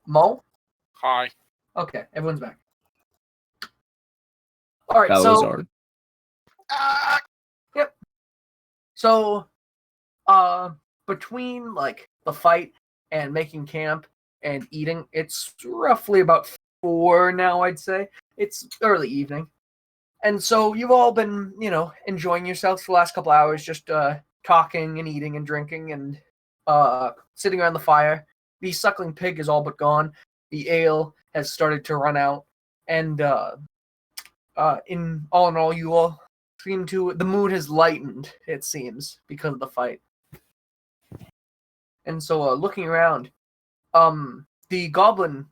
Mo? Hi. Okay, everyone's back. All right, Salazar. Yep. So, between like the fight and making camp and eating, it's roughly about 4 now, I'd say. It's early evening. And so you've all been, enjoying yourselves for the last couple hours, just talking and eating and drinking and sitting around the fire. The suckling pig is all but gone. The ale has started to run out. And in all, you all seem to... The mood has lightened, it seems, because of the fight. And so looking around, the goblin,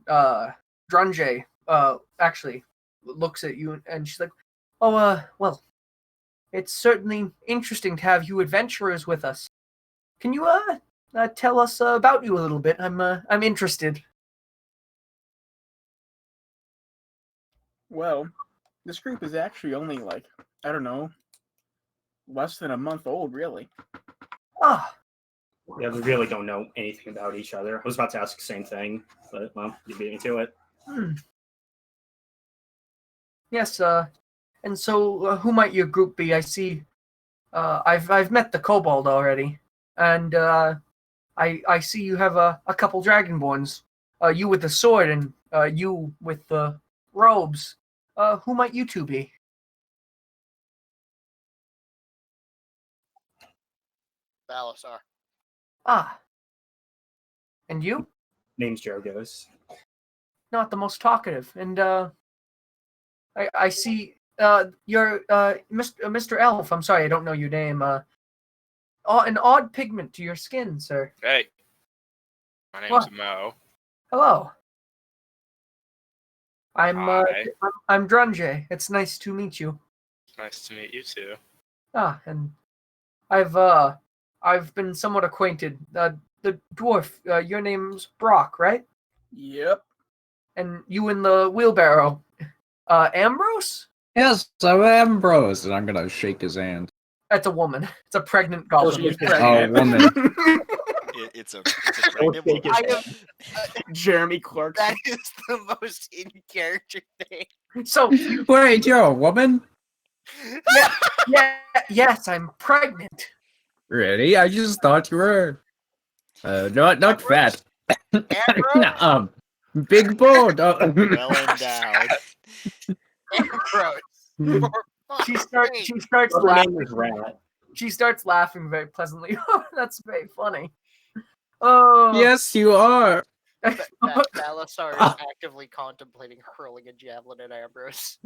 Drunjay, actually looks at you and she's like, "Oh, well, it's certainly interesting to have you adventurers with us. Can you tell us about you a little bit? I'm interested." Well, this group is actually only like, I don't know, less than a month old, really. Ah, Yeah, we really don't know anything about each other. I was about to ask the same thing, but, well, you beat me to it. yes, and so who might your group be? I see, I've met the kobold already, and I see you have a couple dragonborns. You with the sword and you with the robes. Who might you two be? Balasar. Ah. And you? Name's Jorgos. Not the most talkative. And I see you're Mr. Elf. I'm sorry, I don't know your name. An odd pigment to your skin, sir. Hey. My name's Mo. Hello. I'm Hi. I'm Drunjay. It's nice to meet you. Nice to meet you too. Ah, and I've been somewhat acquainted. The dwarf, your name's Brock, right? Yep. And you in the wheelbarrow, Ambrose? Yes, I'm Ambrose, and I'm gonna shake his hand. That's a woman. It's a pregnant goblin. She's Who's pregnant. Woman. It's a pregnant woman. Jeremy Clarkson. That is the most in character thing. So, Wait, you're a woman? yes, I'm pregnant. Really? I just thought you were not fat. No, big boned. Well endowed. Ambrose. She starts Her laughing. name is Rat. She starts laughing very pleasantly. Oh, that's very funny. Oh, Yes, you are. Balasar is actively contemplating hurling a javelin at Ambrose.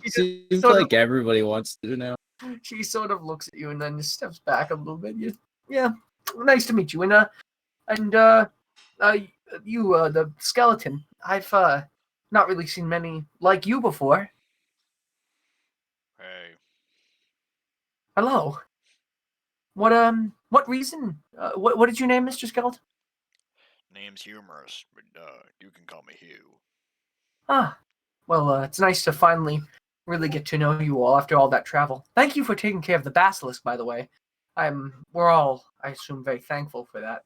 Seems sort like everybody wants to now. She sort of looks at you and then just steps back a little bit. Yeah, nice to meet you. And you, the skeleton. I've not really seen many like you before. Hey. Hello. What reason? What did you name Mr. Skeleton? Name's humorous, but you can call me Hugh. Ah, well, it's nice to finally really get to know you all after all that travel. Thank you for taking care of the basilisk, by the way. We're all, I assume, very thankful for that.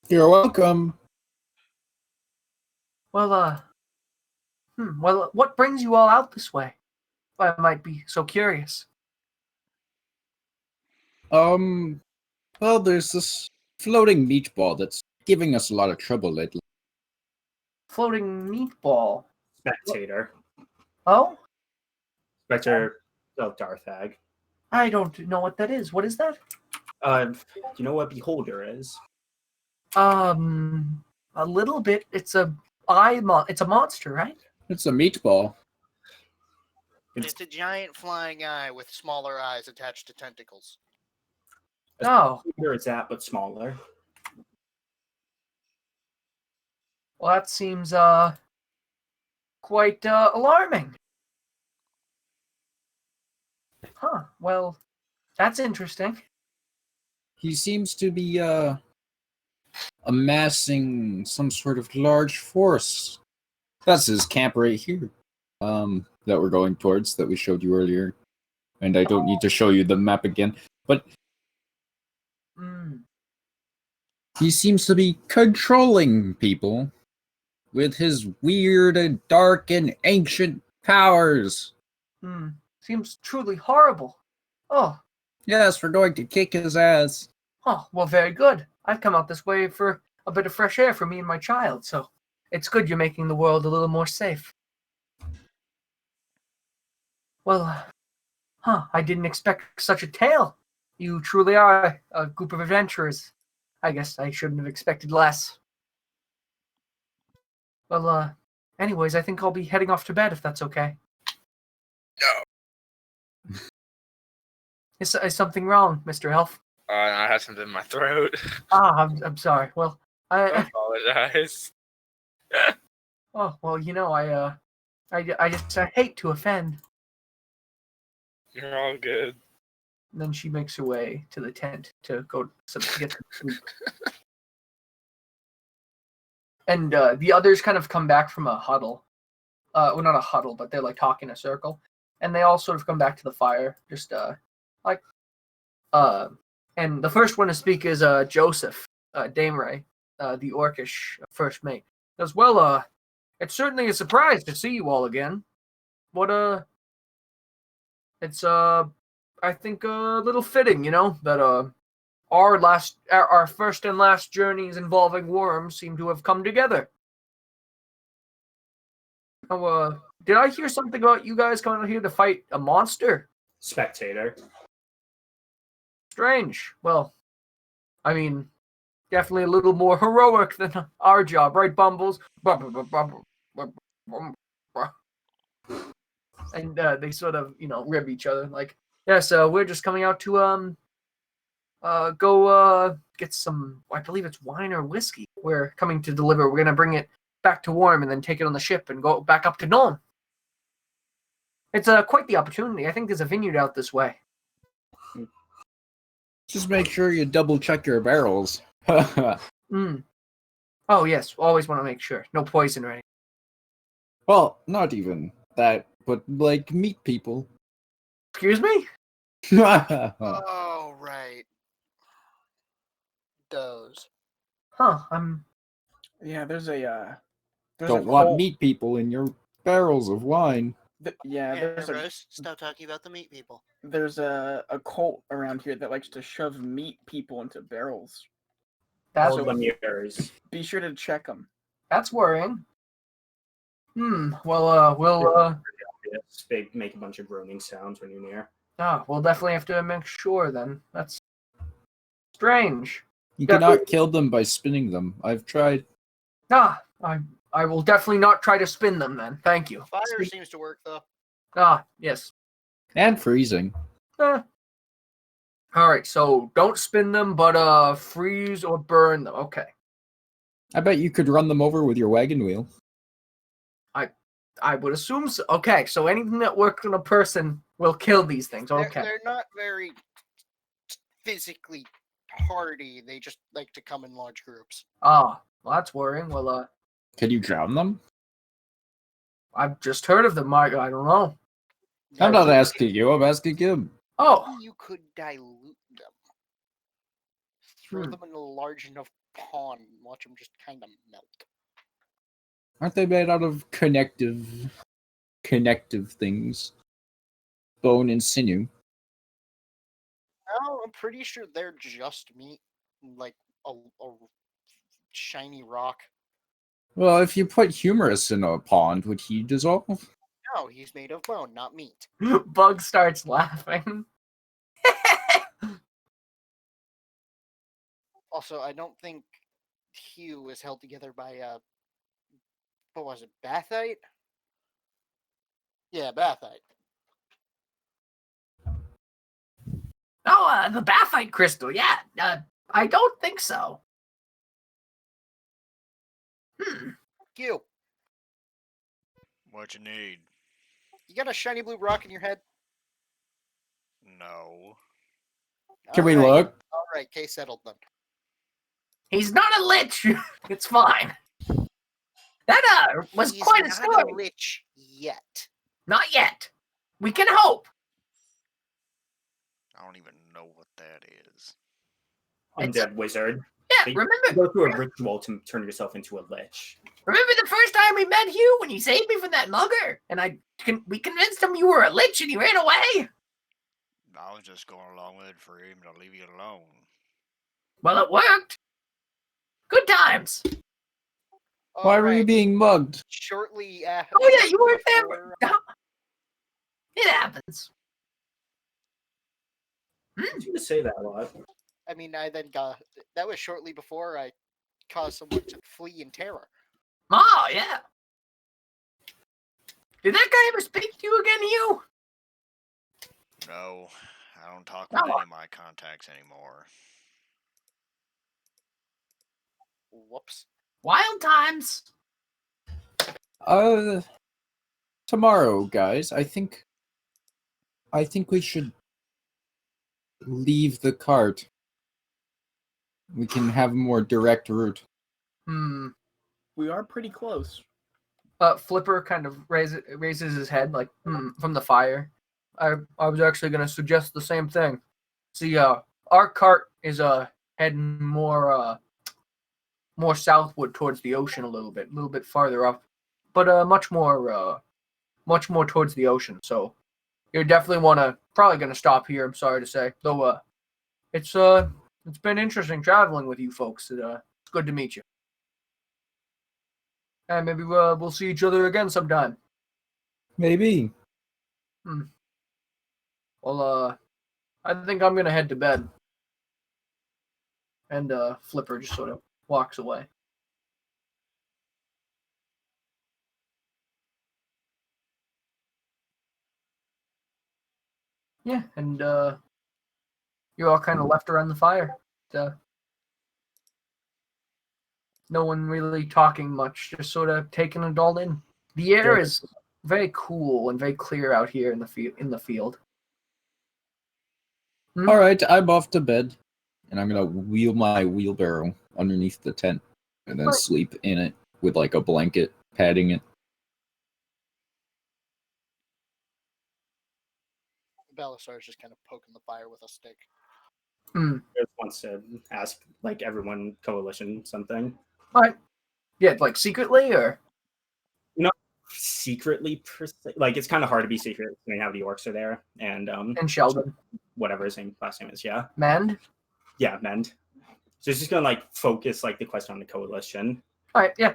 You're welcome. Well, well, what brings you all out this way? I might be so curious. Well, there's this floating meatball that's giving us a lot of trouble lately. Floating meatball. Spectator. Oh? Spectre of Darthag. I don't know what that is. What is that? Do you know what Beholder is? A little bit. It's a monster, right? It's a meatball. It's a giant flying eye with smaller eyes attached to tentacles. Oh. Here it's that, but smaller. Well, that seems quite alarming. Huh. Well, that's interesting. He seems to be amassing some sort of large force. That's his camp right here. That we're going towards, that we showed you earlier. And I don't need to show you the map again. But he seems to be controlling people. with his weird and dark and ancient powers. Seems truly horrible. Oh, Yes, we're going to kick his ass. oh, well, very good. I've come out this way for a bit of fresh air for me and my child, so it's good you're making the world a little more safe. Well, I didn't expect such a tale. You truly are a group of adventurers. I guess I shouldn't have expected less. Well, anyways, I think I'll be heading off to bed if that's okay. No. Is something wrong, Mr. Elf? I have something in my throat. I'm sorry. Well, I apologize. oh, well, I just hate to offend. You're all good. And then she makes her way to the tent to get some sleep. And the others kind of come back from a huddle. Well, not a huddle, but they're like talking in a circle. And they all sort of come back to the fire, just and the first one to speak is Joseph, Dameray, the orcish first mate. As well, it's certainly a surprise to see you all again. It's I think a little fitting, that our first and last journeys involving worms seem to have come together. Oh, did I hear something about you guys coming out here to fight a monster? Spectator. Strange. Well, I mean, definitely a little more heroic than our job, right, Bumbles? And they sort of, rib each other. Like, yeah, so we're just coming out to go get some, I believe it's wine or whiskey. We're coming to deliver. We're gonna bring it back to Wram and then take it on the ship and go back up to Nuln. It's quite the opportunity. I think there's a vineyard out this way. Just make sure you double check your barrels. Oh yes, always want to make sure. No poison or anything. Well, not even that, but like meat people. Excuse me? Oh, right. Those. Huh, Yeah, there's a Don't want meat people in your barrels of wine. Rose, stop talking about the meat people. There's a cult around here that likes to shove meat people into barrels. That's All them yours. Be sure to check them. That's worrying. Well, we'll Big, make a bunch of groaning sounds when you're near. we'll definitely have to make sure then. That's strange. You Definitely. cannot kill them by spinning them. I've tried. I will definitely not try to spin them then. Thank you. Fire seems to work though. Yes. And freezing. All right, so don't spin them, but freeze or burn them. Okay. I bet you could run them over with your wagon wheel. I would assume so. Okay, so anything that works on a person will kill these things. Okay. They're not very physically hardy. They just like to come in large groups. Well, that's worrying. Well, Can you drown them? I've just heard of them. I don't know. I'm not asking you, I'm asking him. Oh, You could dilute them. Throw them in a large enough pond and watch them just kind of melt. Aren't they made out of connective things? Bone and sinew. No, I'm pretty sure they're just meat, like a shiny rock. Well, if you put humerus in a pond, would he dissolve? No, he's made of bone, not meat. Bug starts laughing. Also, I don't think Hugh is held together by what was it, Bathite? Yeah, Bathite. Oh, the Bathite crystal. Yeah. I don't think so. Hugh, What you need? you got a shiny blue rock in your head? No. Can we Alright, look? Alright, case settled then. He's not a lich. It's fine. That was He's quite a not story. a lich yet. Not yet. We can hope. I don't even know what that is. Undead wizard. Yeah, You remember? go through a ritual to turn yourself into a lich. Remember the first time we met you when you saved me from that mugger? And we convinced him you were a lich and he ran away? I was just going along with it for him to leave you alone. Well, it worked. Good times. Why were you Alright, being mugged? shortly Oh, yeah, you weren't before- there. It happens. Did you just say that a lot? I mean, I then got... That was shortly before I caused someone to flee in terror. Oh, yeah. Did that guy ever speak to you again, Hugh? No, I don't talk with Oh. any of my contacts anymore. Whoops. Wild times. Tomorrow, guys. I think we should leave the cart. We can have a more direct route. We are pretty close. Flipper kind of raises his head, like, from the fire. I was actually going to suggest the same thing. See, our cart is heading more southward towards the ocean a little bit farther up, but much more towards the ocean. So you're definitely probably going to stop here. I'm sorry to say, though. It's been interesting traveling with you folks. It's good to meet you. And maybe we'll see each other again sometime. Maybe. Well, I think I'm gonna head to bed. And Flipper just sort of walks away. Yeah, and you're all kind of left around the fire. No one really talking much, just sort of taking it all in. The air is very cool and very clear out here in the field. All right, I'm off to bed, and I'm gonna wheel my wheelbarrow underneath the tent, and then Right. sleep in it with like a blanket padding it. Belisar's just kind of poking the fire with a stick. I just wants to ask like everyone coalition something. All right. Yeah, like secretly or Secretly, like it's kind of hard to be secret when how the orcs are there and Sheldon. whatever his last name is. Yeah, Mend. yeah, Mend. So it's just gonna like focus like the question on the coalition. All right. Yeah.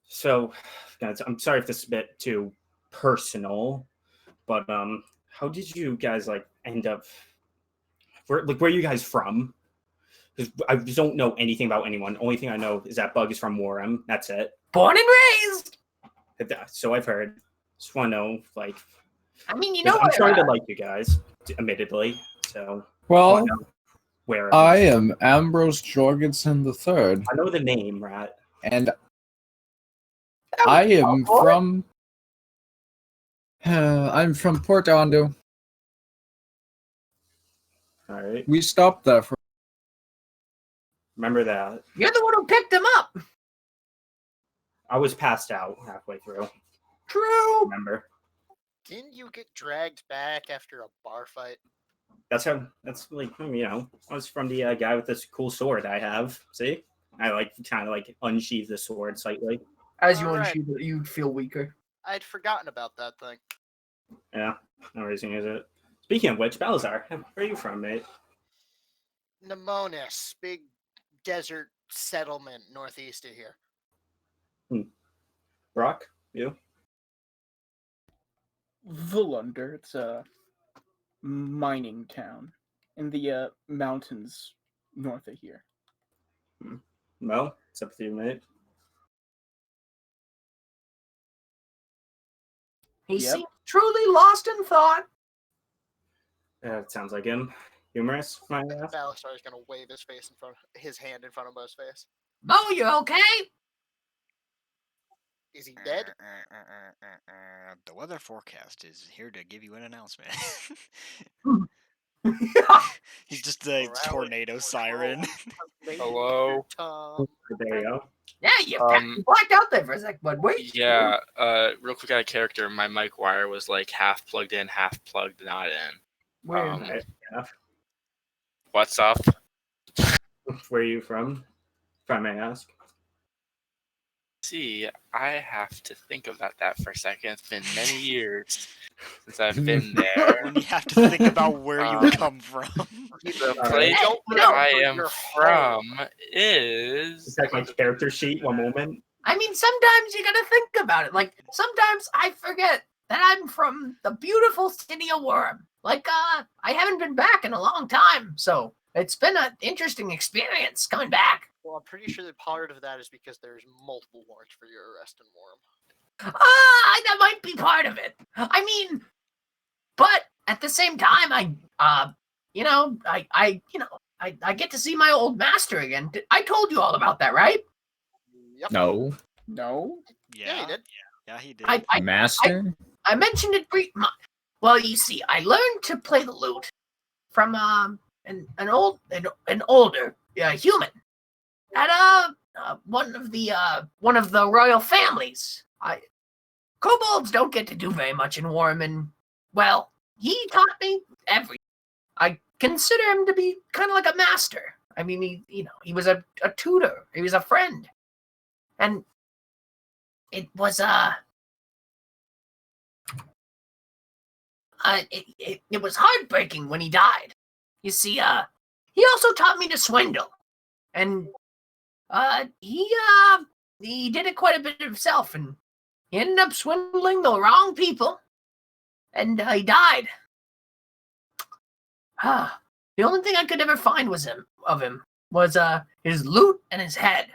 So, guys, I'm sorry if this is a bit too personal, but how did you guys like end up? Where are you guys from? Because I just don't know anything about anyone. Only thing I know is that Bug is from Wram. That's it. Born and raised. So I've heard. Just want to know, like, I mean, you know I'm what? starting to like you guys, admittedly. So Well, wanna know where I am Ambrose Jorgensen III, I know the name, Rat. and I am from. I'm from Port Ondo. All right, We stopped there for. remember that. You're the one who picked him up. I was passed out halfway through. True. Remember? Didn't you get dragged back after a bar fight? That's like, I was from the guy with this cool sword I have. See, I like kind of like unsheath the sword slightly. As you Alright. unsheath it, you feel weaker. I'd forgotten about that thing. Yeah, no reason to use it. Speaking of which, Balazar, where are you from, mate? Nemonis, big desert settlement northeast of here. Brock, you? Volunder, it's a mining town in the mountains north of here. Mo, it's up to you, mate. He Yep. seems truly lost in thought. It sounds like him. Humorous, my ass. Balasar is gonna wave his hand in front of Mo's face. Mo, you okay? Is he dead? The weather forecast is here to give you an announcement. He's just a Morale tornado control. siren. Hello? There you go. Yeah, you blacked out there for a sec, bud. Wait. Yeah, real quick out of character, my mic wire was like half plugged in, half plugged not in. Weird. Okay, yeah. What's up? Where are you from? If I may ask. see, I have to think about that for a second. It's been many years since I've been there. When you have to think about where you come from. The All place right. Don't I remember am your from home. is. Check my character sheet. One moment. I mean, sometimes you gotta think about it. Like, sometimes I forget that I'm from the beautiful city of Wram. Like, I haven't been back in a long time, so it's been an interesting experience coming back. Well, I'm pretty sure that part of that is because there's multiple warrants for your arrest in Wram. That might be part of it. I mean, but at the same time, I get to see my old master again. I told you all about that, right? Yep. No. No? Yeah, you did. Yeah, he did. Master? I mentioned it briefly. Well, you see, I learned to play the lute from an older human at one of the royal families. Kobolds don't get to do very much in Wram, and well, he taught me everything. I consider him to be kind of like a master. I mean, he was a tutor. He was a friend, and it was it was heartbreaking when he died. You see, he also taught me to swindle, and he did it quite a bit himself, and he ended up swindling the wrong people, and he died. The only thing I could ever find was his lute and his head.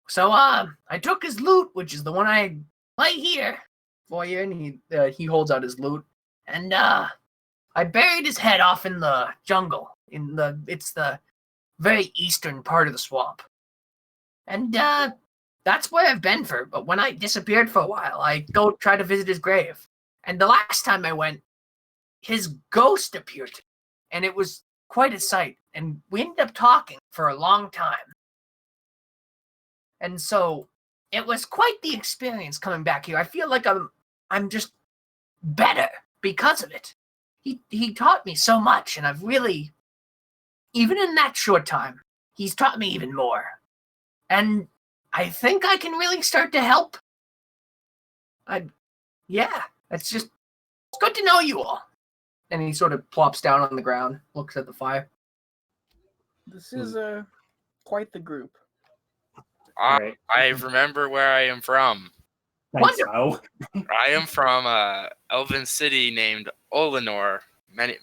So I took his lute, which is the one I play here for you, and he holds out his lute, and I buried his head off in the jungle. It's the very eastern part of the swamp, and that's where I've been But when I disappeared for a while, I go try to visit his grave, and the last time I went, his ghost appeared to me, and it was quite a sight. And we ended up talking for a long time, and so it was quite the experience coming back here. I feel like I'm just better because of it. He taught me so much, and I've really, even in that short time, he's taught me even more. And I think I can really start to help. It's good to know you all. And he sort of plops down on the ground, looks at the fire. This is quite the group. I remember where I am from. Thanks, so. I am from a elven city named Olenor. Many.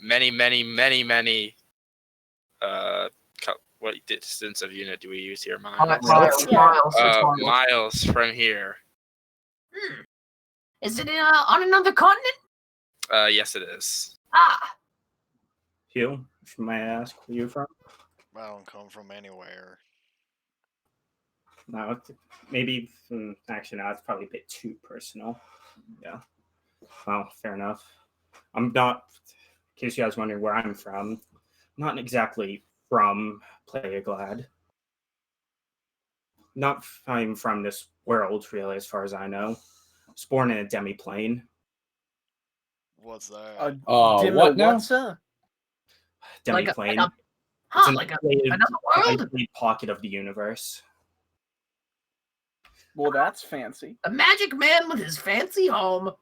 What distance of unit do we use here? Miles. Miles from here. Is it on another continent? Yes, it is. Hugh, may I ask where you're from? I don't come from anywhere. No, maybe. Actually, no, it's probably a bit too personal. Yeah. Well, fair enough. I'm not. In case you guys wondering where I'm from, not exactly from Playaglad. I'm from this world, really, as far as I know. I was born in a demi-plane. What's that? What now? Demi-plane. Another world? An pocket of the universe. Well, that's fancy. A magic man with his fancy home.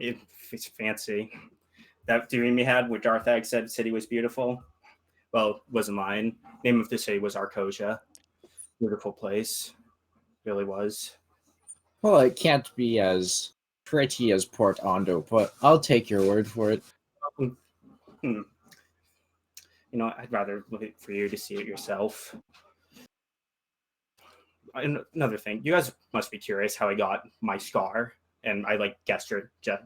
It's fancy. That dream he had where Darthag said the city was beautiful. Well, it wasn't mine. Name of the city was Arcosia. Beautiful place. Really was. Well, it can't be as pretty as Port Ondo, but I'll take your word for it. You know, I'd rather wait for you to see it yourself. And another thing, you guys must be curious how I got my scar, and I gesture to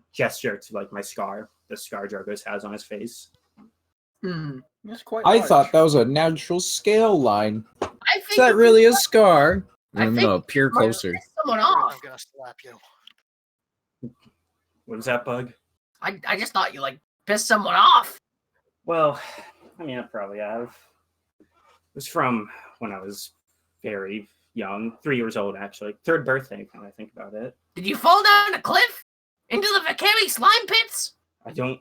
my scar, the scar Jorgos has on his face. It's quite I large. thought that was a natural scale line. Is Is that really a scar? I'm gonna peer might closer. piss someone I'm off. gonna slap you. What was that, Bug? I just thought you pissed someone off. Well, I mean, I probably have. It was from when I was very young, 3 years old, actually. Third birthday, when I think about it. Did you fall down a cliff into the Vicari slime pits? I'm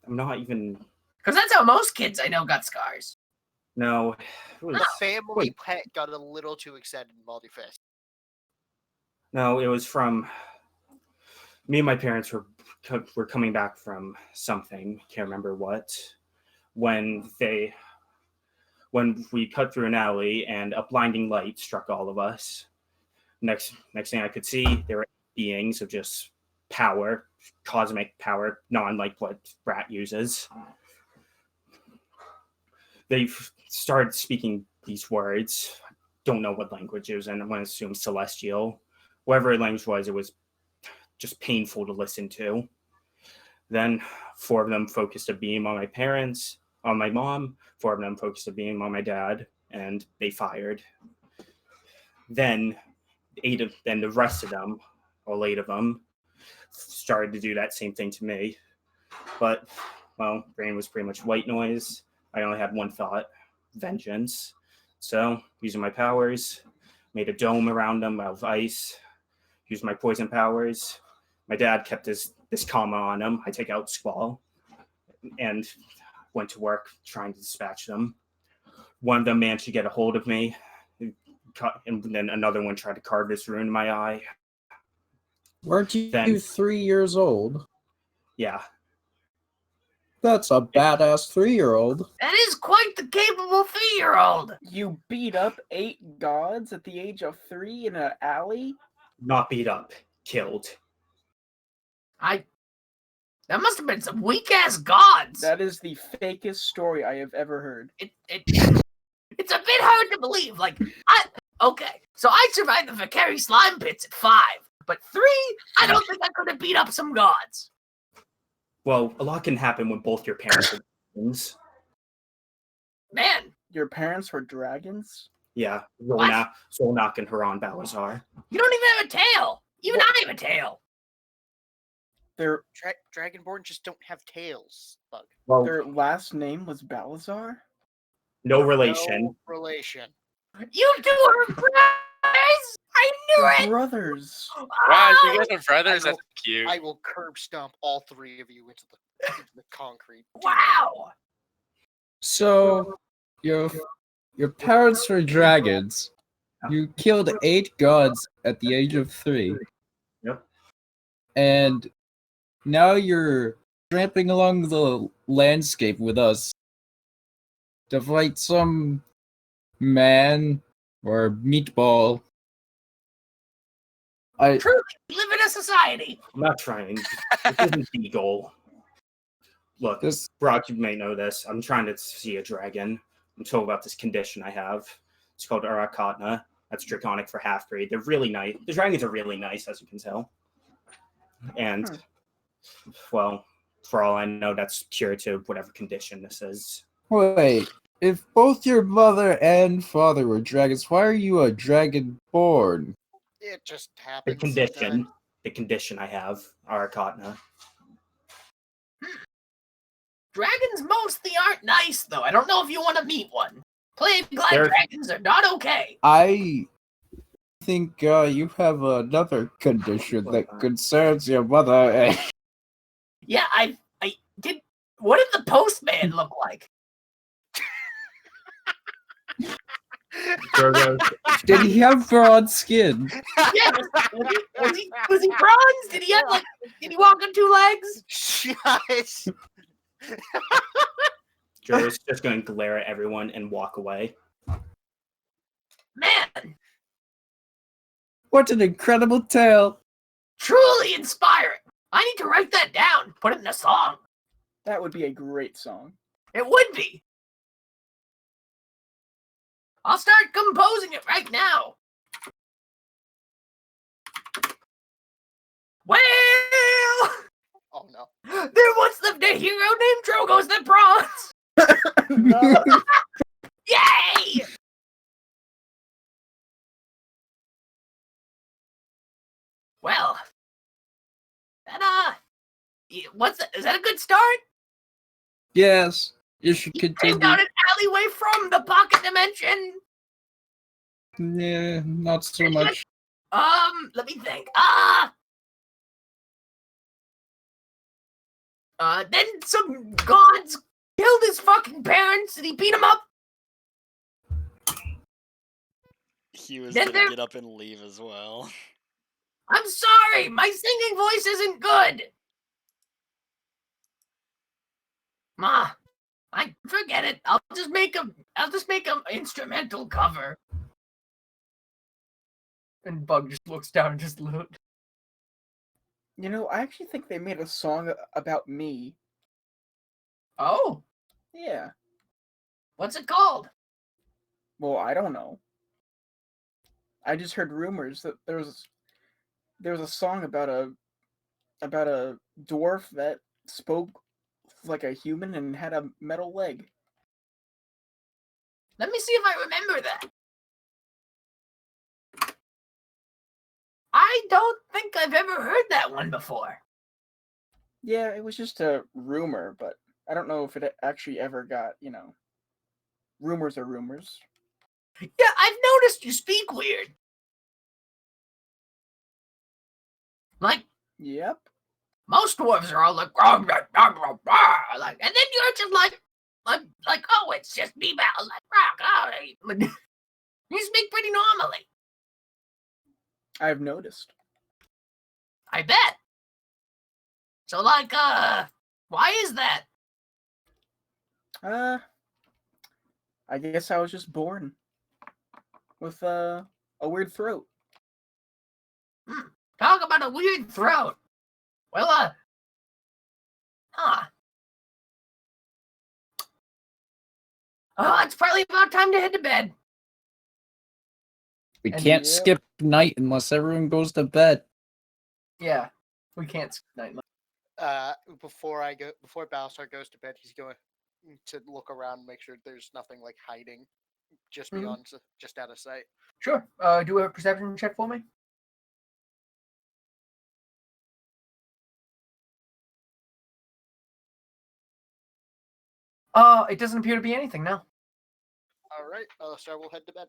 not even. Because that's how most kids I know got scars. No, it was, The family wait, pet got a little too excited in Multifest. no, it was from me and my parents were coming back from something. Can't remember what. When we cut through an alley and a blinding light struck all of us. Next thing I could see, there were beings of just power, cosmic power, not unlike what Brat uses. They started speaking these words. Don't know what language it was, and I'm going to assume Celestial. Whatever language it was just painful to listen to. Then 4 of them focused a beam on my parents, on my mom. 4 of them focused a beam on my dad, and they fired. Then the rest of them, all 8 of them, started to do that same thing to me. But, well, brain was pretty much white noise. I only had one thought, vengeance. So, using my powers, made a dome around them out of ice, used my poison powers. My dad kept this karma on him. I take out Squall and went to work trying to dispatch them. One of them managed to get a hold of me, and then another one tried to carve this rune in my eye. Weren't you Then- 3 years old? Yeah, That's a badass 3-year-old. That is quite the capable 3-year-old. You beat up 8 gods at the age of 3 in an alley? not beat up, killed. That must have been some weak ass gods. That is the fakest story I have ever heard. It's a bit hard to believe. Okay, so I survived the Vicary slime pits at 5, but 3, I don't think I could have beat up some gods. Well, a lot can happen when both your parents are dragons. Man, Your parents were dragons? Yeah, What? Zolnak and Haran Balazar. you don't even have a tail. Even I have a tail. Their Dragonborn just don't have tails, Bug. Well, their last name was Balazar? no relation. No relation. You two are brothers. I knew They're it. brothers. Wow, Oh, you guys are brothers. I That's cute. I will curb stomp all 3 of you into the concrete. wow. So, your parents were dragons. You killed 8 gods at the age of 3. Yep. And now you're tramping along the landscape with us to fight some man or meatball. Truly, we live in a society. I'm not trying. This isn't the goal. Look, This Brock, you may know this. I'm trying to see a dragon. I'm told about this condition I have. It's called Arakatna. That's draconic for half breed. They're really nice. The dragons are really nice, as you can tell. And, well, for all I know, that's cured to whatever condition this is. Wait, if both your mother and father were dragons, why are you a dragonborn? It just The happens. condition I have, Arakatna. Dragons mostly aren't nice, though. I don't know if you want to meet one. Plain glad They're- dragons are not okay. I think you have another condition that concerns your mother. Yeah, I did. What did the postman look like? Did he have broad skin? Yeah, was he bronze? Did he have did he walk on 2 legs? Shush. Joe's just going to glare at everyone and walk away. Man, What an incredible tale! truly inspiring. I need to write that down, put it in a song. That would be a great song. It would be. I'll start composing it right now. Well, Oh no. there once lived a hero named Drogos the Bronze. No. Yay! Well, that is that a good start? Yes, you should Heading continue. down an alleyway from the pocket dimension. Yeah, not so much. Let me think. Then some gods killed his fucking parents and he beat them up. He was Did gonna there- get up and leave as well. I'm sorry, my singing voice isn't good. Ma, I forget it. I'll just make a instrumental cover. And Bug just looks down and just look. You know, I actually think they made a song about me. Oh, Yeah. what's it called? Well, I don't know. I just heard rumors that there was a song about a dwarf that spoke like a human and had a metal leg. Let me see if I remember that. I don't think I've ever heard that one before. Yeah, it was just a rumor, but I don't know if it actually ever got, rumors are rumors. Yeah, I've noticed you speak weird. Like, Yep. most dwarves are all like, rah, rah, rah, rah, rah, like, and then you're just like, oh, it's just me, like, rah, like, you speak pretty normally. I've noticed. I bet. So, like, why is that? I guess I was just born with a weird throat. Talk about a weird throat. Well, huh. Oh, it's probably about time to head to bed. We And can't yep. skip night unless everyone goes to bed. Yeah, we can't skip night. Before Battlestar goes to bed, he's going to look around, make sure there's nothing like hiding just Mhm. beyond, just out of sight. Sure. Do a perception check for me. It doesn't appear to be anything now. All right, Battlestar will head to bed.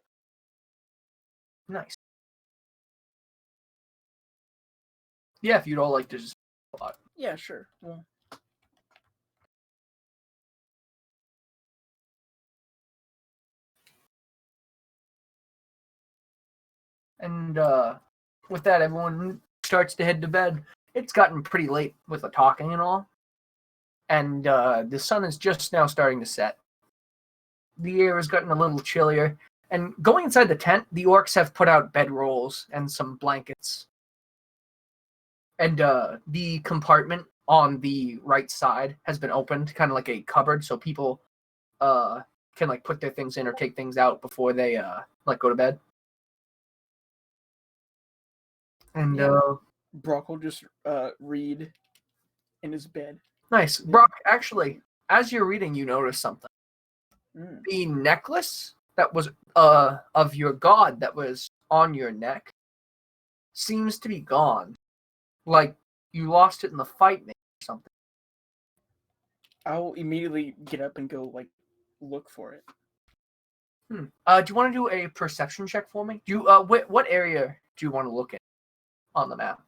Nice. Yeah, if you'd all like to just. Yeah, sure. Well, And with that, everyone starts to head to bed. It's gotten pretty late with the talking and all. And the sun is just now starting to set. The air has gotten a little chillier. And going inside the tent, the orcs have put out bedrolls and some blankets. And the compartment on the right side has been opened, kind of like a cupboard, so people can like put their things in or take things out before they like go to bed. And Yeah. Brock will just read in his bed. nice. Yeah. Brock, actually, as you're reading, you notice something. Mm. The necklace that was of your god that was on your neck seems to be gone. Like you lost it in the fight, maybe or something. I'll immediately get up and go look for it. Do you want to do a perception check for me? Do you what area do you want to look at on the map?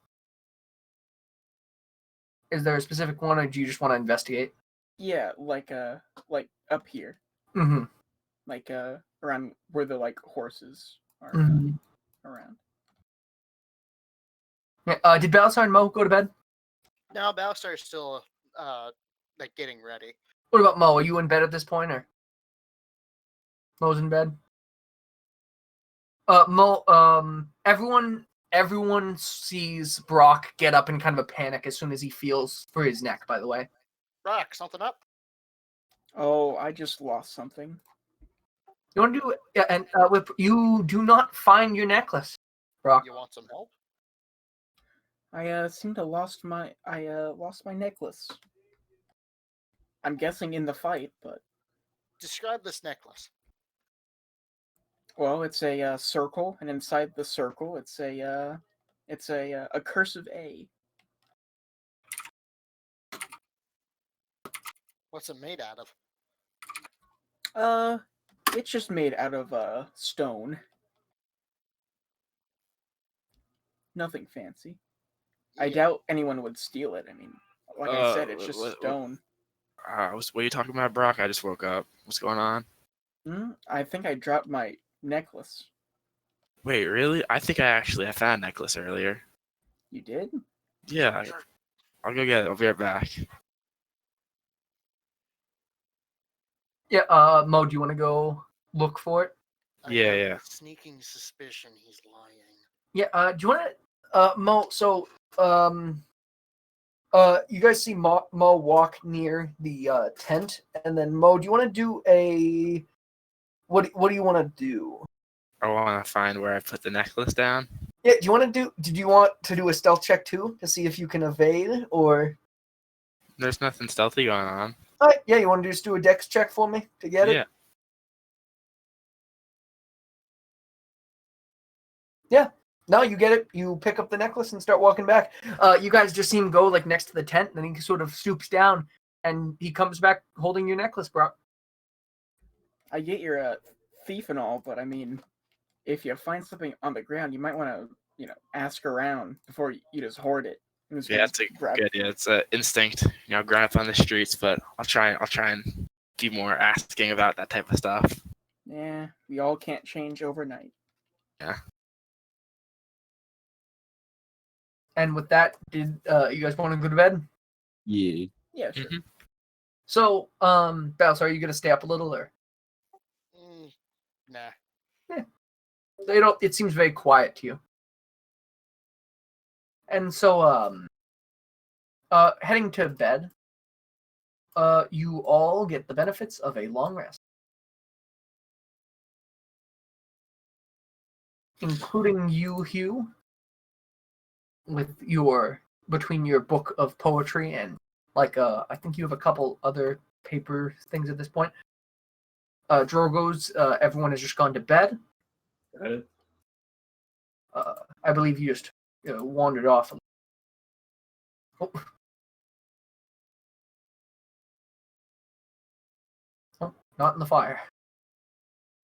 Is there a specific one, or do you just want to investigate? Yeah, like up here, Mm-hmm. like around where the horses are Mhm. around. Yeah, did Balasar and Mo go to bed? Now Battlestar is still like getting ready. What about Mo? Are you in bed at this point, or Mo's in bed? Mo. Everyone sees Brock get up in kind of a panic as soon as he feels for his neck. By the way, Brock, something up? Oh, I just lost something. you want to do? Yeah, and you do not find your necklace, Brock. You want some help? I seem to lost my necklace. I'm guessing in the fight, but Describe this necklace. well, it's a circle, and inside the circle, it's a cursive A. What's it made out of? It's just made out of stone. Nothing fancy. I Yeah. doubt anyone would steal it. I mean, like I said, it's just stone. What are you talking about, Brock? I just woke up. What's going on? I think I dropped my necklace. Wait, really? I think I found a necklace earlier. You did? Yeah, I'll go get it. I'll be right back. Yeah, Mo, do you want to go look for it? I Yeah, have yeah. a sneaking suspicion he's lying. Yeah, do you want to, Mo, so, you guys see Mo walk near the, tent, and then, Mo, do you want to do a, what do you want to do? I want to find where I put the necklace down. Yeah, did you want to do a stealth check too, to see if you can evade, or? There's nothing stealthy going on. Alright, yeah, you want to just do a dex check for me to get it? Yeah. Yeah. No, you get it. You pick up the necklace and start walking back. You guys just see him go like next to the tent, and then he sort of stoops down, and he comes back holding your necklace, bro. I get you're a thief and all, but I mean, if you find something on the ground, you might want to, ask around before you just hoard it. I'm just Yeah, gonna that's a grab good idea. It's an instinct, growing up on the streets, but I'll try and be more asking about that type of stuff. Yeah, we all can't change overnight. Yeah. And with that, did you guys want to go to bed? Yeah. Yeah, sure. Mhm. So, Battles, are you gonna stay up a little, or Nah. it seems very quiet to you. And so, heading to bed, you all get the benefits of a long rest, including you, Hugh, with between your book of poetry and I think you have a couple other paper things at this point. Drogo's, everyone has just gone to bed. I believe you just wandered off. Oh. Oh, not in the fire.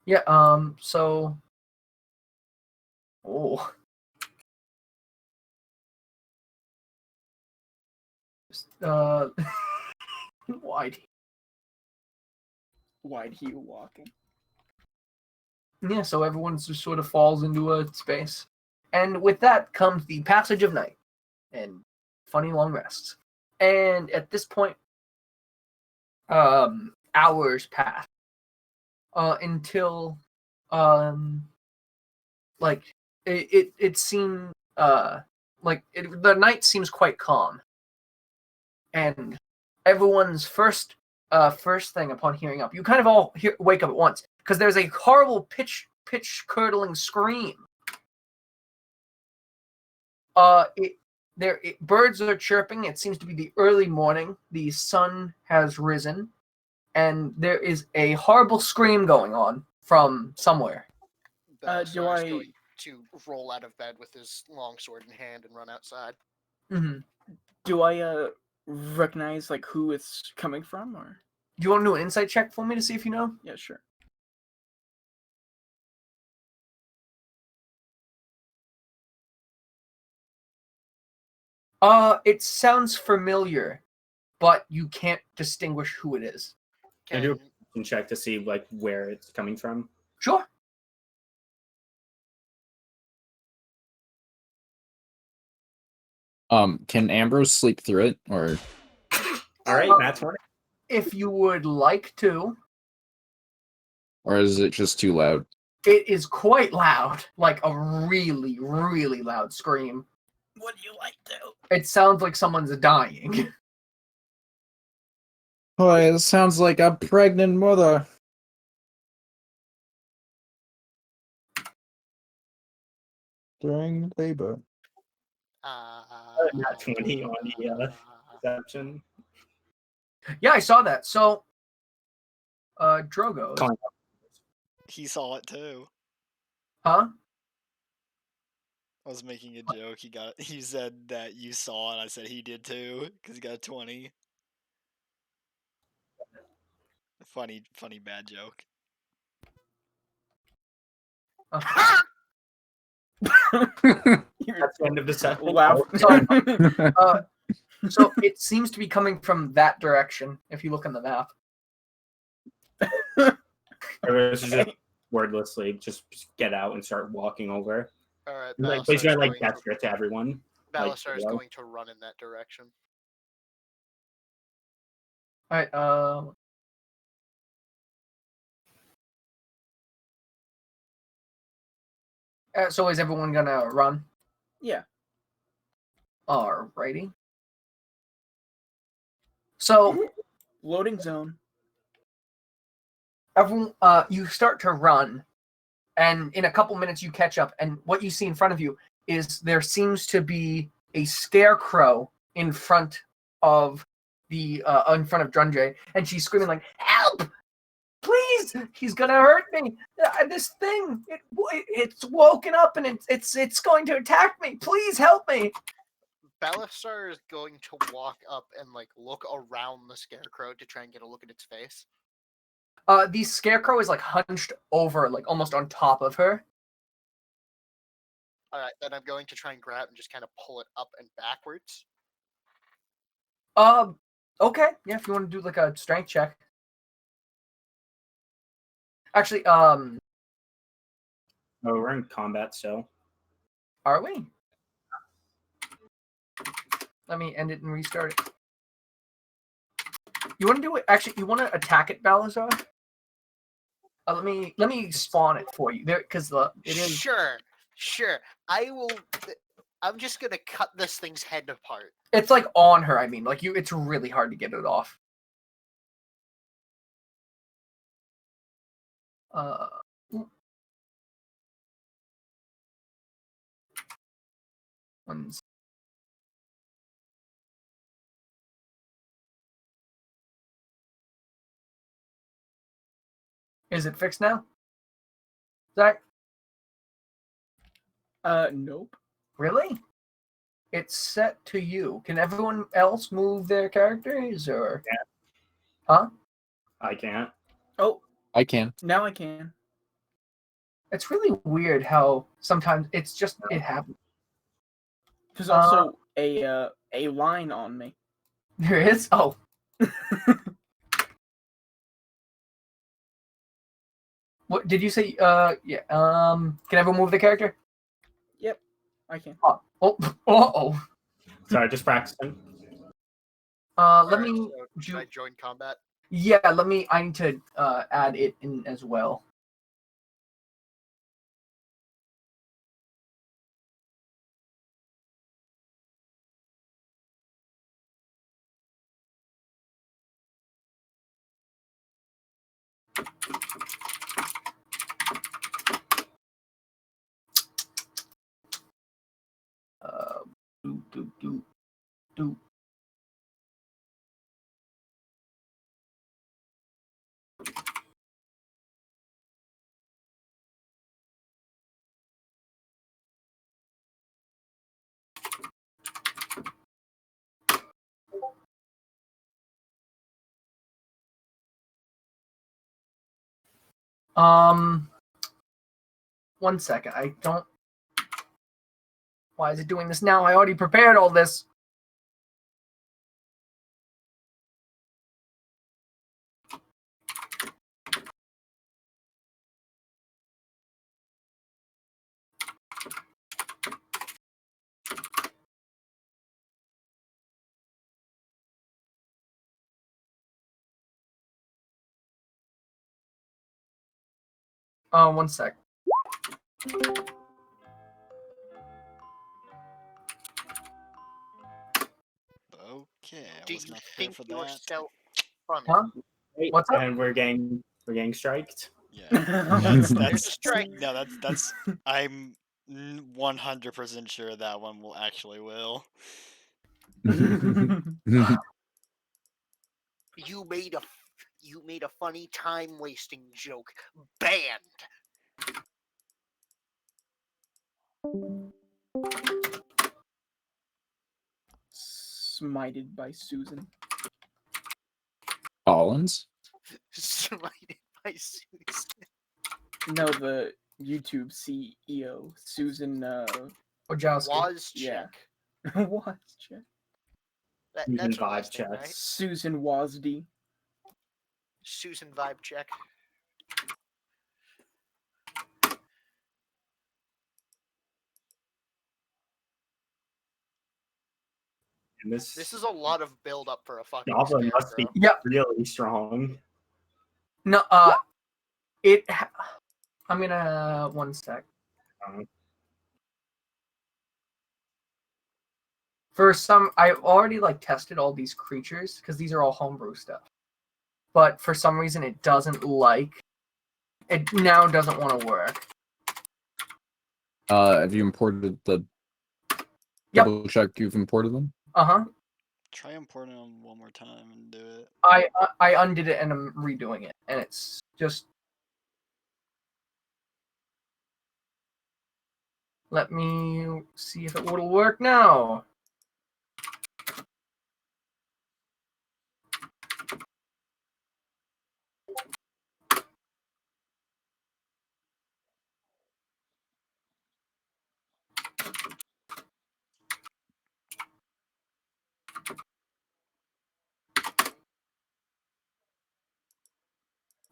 Yeah, so... Oh. Why? Why'd he walking? Yeah, so everyone just sort of falls into a space. And with that comes the passage of night and funny long rests. And at this point, hours pass until it seemed the night seems quite calm, and everyone's first thing upon hearing up, you kind of all wake up at once because there's a horrible pitch curdling scream. Birds are chirping. It seems to be the early morning. The sun has risen, and there is a horrible scream going on from somewhere. Battlestar's do I- going to roll out of bed with his longsword in hand and run outside. Mm-hmm. Do I recognize like who it's coming from, or? Do you want to do an insight check for me to see if you know? Yeah, sure. It sounds familiar, but you can't distinguish who it is. Can I do a perception check to see like where it's coming from? Sure. Can Ambrose sleep through it, or All right, Matt's one. If you would like to. is it just too loud? It is quite loud, like a really, really loud scream. What do you like to? It sounds like someone's dying. Boy, it sounds like a pregnant mother. During labor. Nat 20 on the perception. Yeah, I saw that. So, Drogo. Calling He saw it too. Huh? I was making a joke. He said that you saw it. I said he did too because he got a 20. Funny bad joke. That's the end of the sentence. Wow. So it seems to be coming from that direction. If you look on the map. It was just wordlessly just get out and start walking over. All right, Like, Balasar but is you're like going to, gesture to everyone. like, Balasar is hello? going to run in that direction. All right. So is everyone gonna run? Yeah. Alrighty. So Loading zone. everyone, you start to run, and in a couple minutes you catch up, and what you see in front of you is there seems to be a scarecrow in front of Drunjay, and she's screaming like, "Help! Please! He's gonna hurt me! This thing, it's woken up and it's going to attack me! Please help me!" Balasar is going to walk up and like look around the scarecrow to try and get a look at its face. The scarecrow is like hunched over, like almost on top of her. All right, then I'm going to try and grab and just kind of pull it up and backwards. Okay, yeah, if you want to do like a strength check. Actually, Oh, we're in combat still. are we? Let me end it and restart it. You want to do it? Actually, you want to attack it, Balazar? Let me spawn it for you there, because it is. Sure. I will. I'm just gonna cut this thing's head apart. It's like on her. I mean, like you. It's really hard to get it off. One's. Is it fixed now? Zach? Nope. Really? It's set to you. Can everyone else move their characters, or? Yeah. Huh? I can't. Oh, I can. now I can. It's really weird how sometimes it's just it happens. There's also a line on me. There is? Oh. What did you say? Yeah. Can everyone move the character? Yep, I can. Oh. Sorry, just practicing. Let Alright, me. so should I join combat? Yeah, let me. I need to add it in as well. Do. One second. I don't. Why is it doing this now? I already prepared all this. One sec. Okay, I Do was you not prepared think for you're that. so funny? Huh? Wait, What's up? and we're getting striked. Yeah, There's a that's strike. no, that's I'm 100% sure that one will actually will. You made a funny time wasting joke. Banned. Smited by Susan. Collins? Smited by Susan. No, the YouTube CEO, Susan. Wojowski. Was Yeah. check. Was check. That's her Vibe last name, checks. right? Susan Wasdy. Susan vibe check. And this This is a lot of build up for a fucking goblin must be scarecrow. Yep. really strong. No, I'm gonna 1 sec. Um, For some, I already like tested all these creatures because these are all homebrew stuff. But for some reason, it doesn't like. It now doesn't want to work. Have you imported the? Yep. Double check you've imported them. Try importing them one more time and do it. I undid it and I'm redoing it, and it's just. Let me see if it will work now.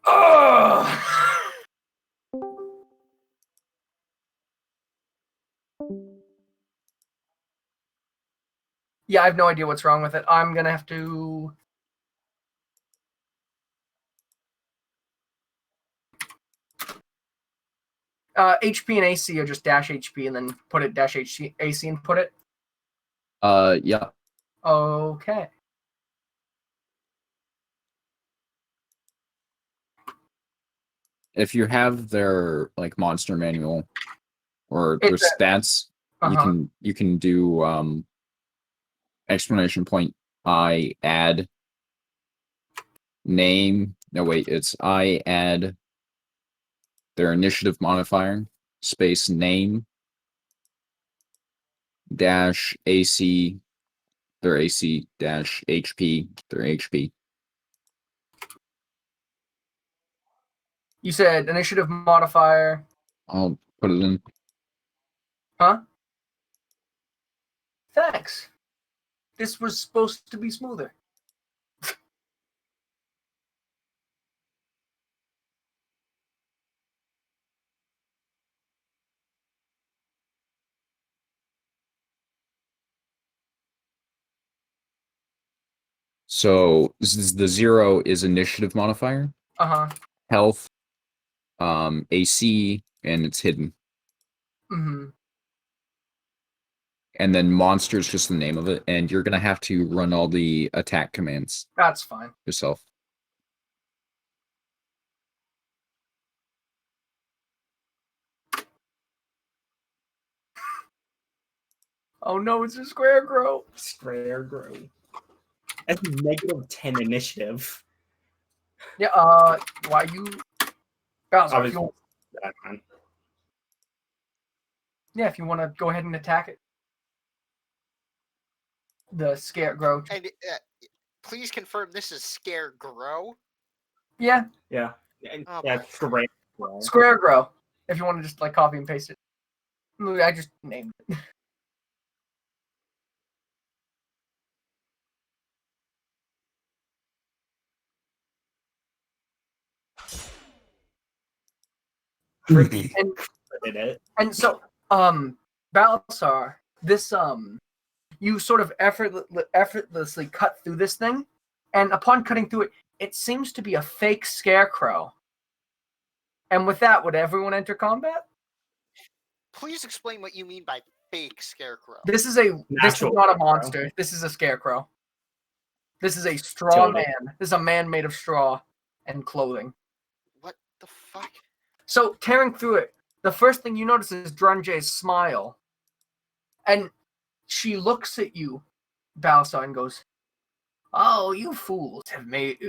Ugh! Yeah, I have no idea what's wrong with it. I'm gonna have to. HP and AC are just dash HP and then put it dash AC and put it. Yeah. Okay. If you have their like monster manual or their It's a- stats, Uh-huh. you can do exclamation point I add name. No wait, it's I add their initiative modifier space name dash AC their AC dash HP their HP. You said initiative modifier. I'll put it in. Huh? Thanks. This was supposed to be smoother. So this is the 0 is initiative modifier, Uh-huh. health, AC, and it's hidden. Mm-hmm. And then monster is just the name of it, and you're gonna have to run all the attack commands That's fine. yourself. Oh no, it's a scarecrow. Scarecrow. That's -10 initiative. Yeah, why you Bowser, if you, That man. yeah, if you want to go ahead and attack it. The scarecrow. And please confirm this is Scarecrow. Yeah, Yeah. Oh, Yeah, boy. Scarecrow. scarecrow. If you want to just like copy and paste it. I just named it. And Did it. and so Balasar, this you sort of effortlessly cut through this thing, and upon cutting through it, it seems to be a fake scarecrow. And with that, would everyone enter combat? Please explain what you mean by fake Scarecrow. This is not a Scarecrow. monster. This is a scarecrow. This is a straw Totally. man. This is a man made of straw and clothing. What the fuck? So tearing through it, the first thing you notice is Drunjay's smile. And she looks at you, Balasar, and goes, "Oh, you fools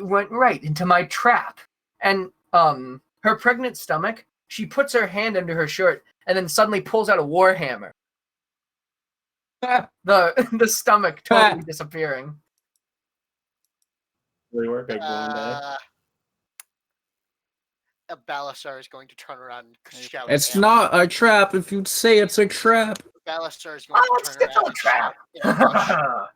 went right into my trap." And her pregnant stomach, she puts her hand under her shirt and then suddenly pulls out a warhammer. The stomach totally disappearing. Really work big one day. Balasar is going to turn around and shout. It's at not a trap if you'd say it's a trap. Balasar is going Oh, to it's turn a around and trap. shout. Ambush.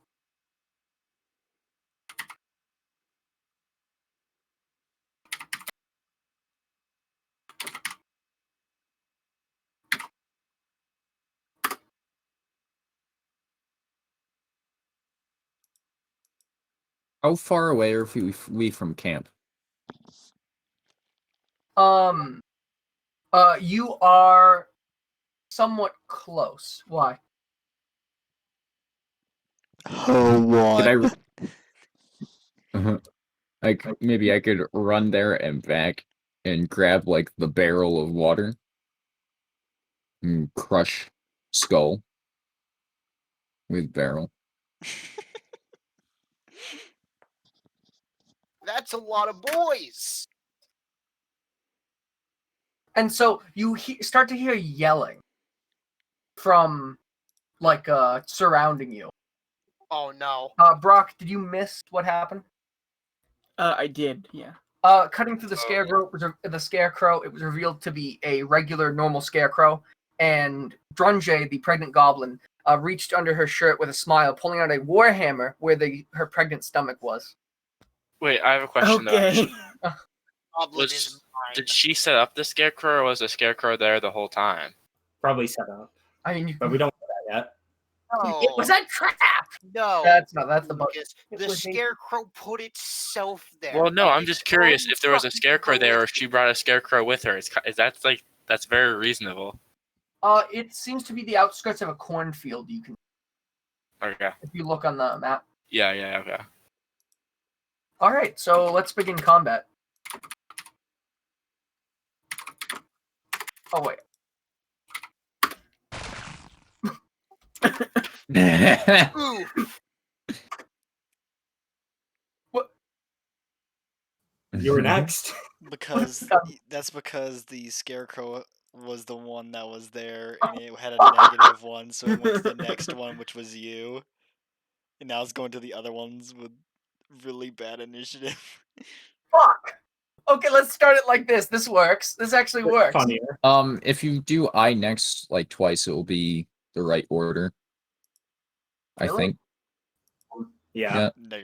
How far away are we from camp? You are somewhat close. Why? Could I? Like maybe I could run there and back and grab like the barrel of water and crush skull with barrel. That's a lot of boys. And so you start to hear yelling from like surrounding you. Oh no. Brock, did you miss what happened? I did, yeah. Cutting through the scarecrow, it was revealed to be a regular, normal scarecrow, and Drunjay, the pregnant goblin, reached under her shirt with a smile, pulling out a warhammer where her pregnant stomach was. Wait, I have a question Okay. though. Goblin is mine. Did she set up the scarecrow, or was the scarecrow there the whole time? Probably set up, I mean, but we don't know that yet. No. it was a trap. No. That's the bug. Lucas, It the was a- scarecrow put itself there. Well, no, I'm It's just curious so if there was a fucking scarecrow there, or if close. she brought a scarecrow with her. That's very reasonable. It seems to be the outskirts of a cornfield. You can, Okay. if you look on the map. Yeah, okay. All right, so let's begin combat. Oh wait. Ooh, You're next. Because that's because the scarecrow was the one that was there, and it had a -1, so it went to the next one, which was you. And now it's going to the other ones with really bad initiative. Fuck. Okay, let's start it like this. This works. This actually works. Funnier. If you do I next like twice, it will be the right order. I Really? think. Yeah. Yeah.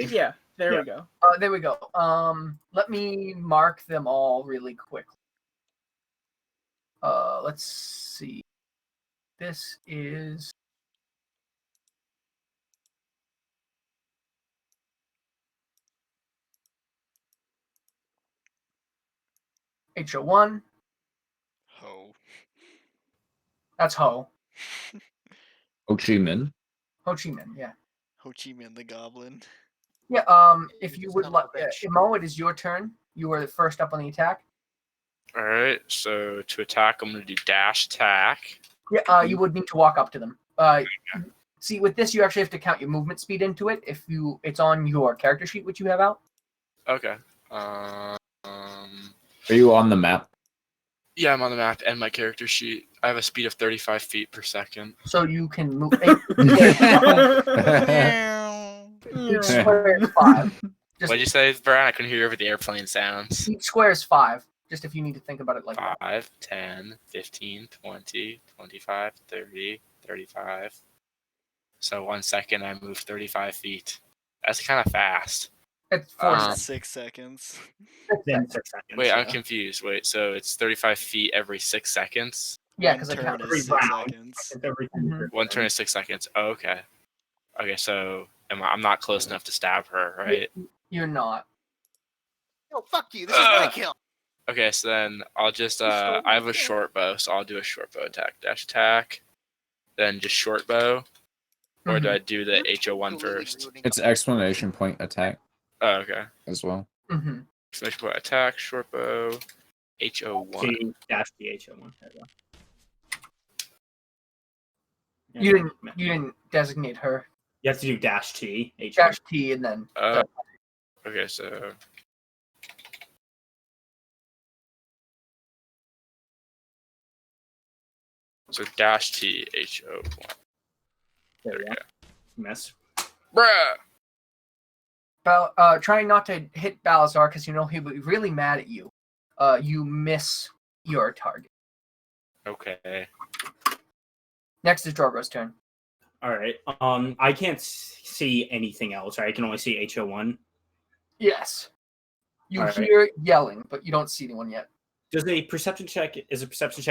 Yeah, there Yeah. we go. There we go. Let me mark them all really quickly. Let's see. This is HO1. Ho. That's Ho. Ho Chi Minh. Ho Chi Minh, yeah. Ho Chi Minh the Goblin. Yeah, if you would Son like, of a bitch. Imo, it is your turn. You were the first up on the attack. All right. So to attack, I'm gonna do dash attack. Yeah, you would need to walk up to them. See, with this, you actually have to count your movement speed into it. It's on your character sheet, which you have out. Okay. Are you on the map? Yeah, I'm on the map and my character sheet. I have a speed of 35 feet per second. So you can move. Meow. Each square is 5. What'd you say, Brian? I couldn't hear you over the airplane sounds. Each square is 5. Just if you need to think about it like that. 5, 10, 15, 20, 25, 30, 35. So 1 second, I move 35 feet. That's kind of fast. It's 4 Um, seconds. 6 seconds. Then 6 seconds. Wait, I'm Yeah. confused. Wait, so it's 35 feet every 6 seconds? Yeah, One because I turn count. is every 6 round. seconds. It's every Mhm. One turn is 6 seconds. Oh, okay. Okay, so I'm not close enough to stab her, right? You're not. No, fuck you. This is my Ugh. kill. Okay, so then I'll just I have a short bow, so I'll do a short bow attack. Dash attack, then just short bow. Or do I do the HO1 first? It's exclamation point attack Oh, okay. as well. Mm-hmm. Exclamation point attack, short bow, HO1. T dash the HO1. There we go. You didn't designate her. You have to do dash T. H1. Dash T and then. Okay, so dash T HO1. There we we go. Miss. Bruh. Trying not to hit Balazar because you know he'll be really mad at you. You miss your target. Okay. Next is Drogo's turn. All right. I can't see anything else. Right? I can only see HO1. Yes. You All right. hear yelling, but you don't see anyone yet. Is a perception check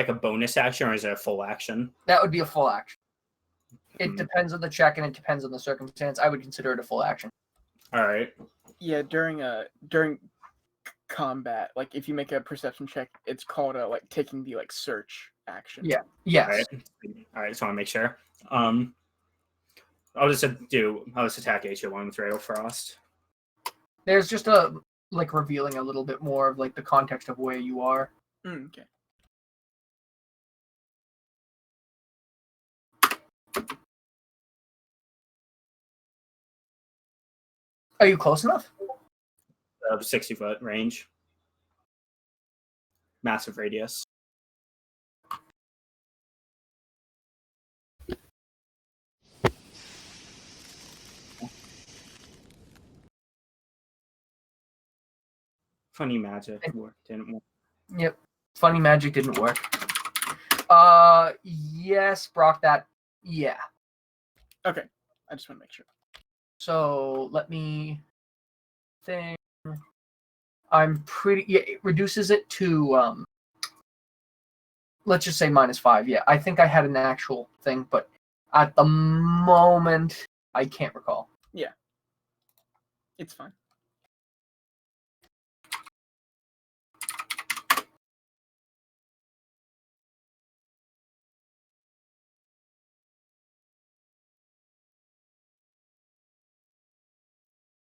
a bonus action or is it a full action? That would be a full action. It Hmm. depends on the check and it depends on the circumstance. I would consider it a full action. All right. Yeah, during combat, like if you make a perception check, it's called like taking the like search action. Yeah. All Yes. right. All right. Just want to make sure. I'll just attack HO1 with Rail Frost. There's just a like revealing a little bit more of like the context of where you are. Okay. Are you close enough? 60-foot range. Massive radius. Funny magic didn't work. Yep. Funny magic didn't work. Yes, Brock. Yeah. Okay. I just want to make sure. So let me think. I'm pretty. Yeah, it reduces it to let's just say -5. Yeah, I think I had an actual thing, but at the moment I can't recall. Yeah. It's fine.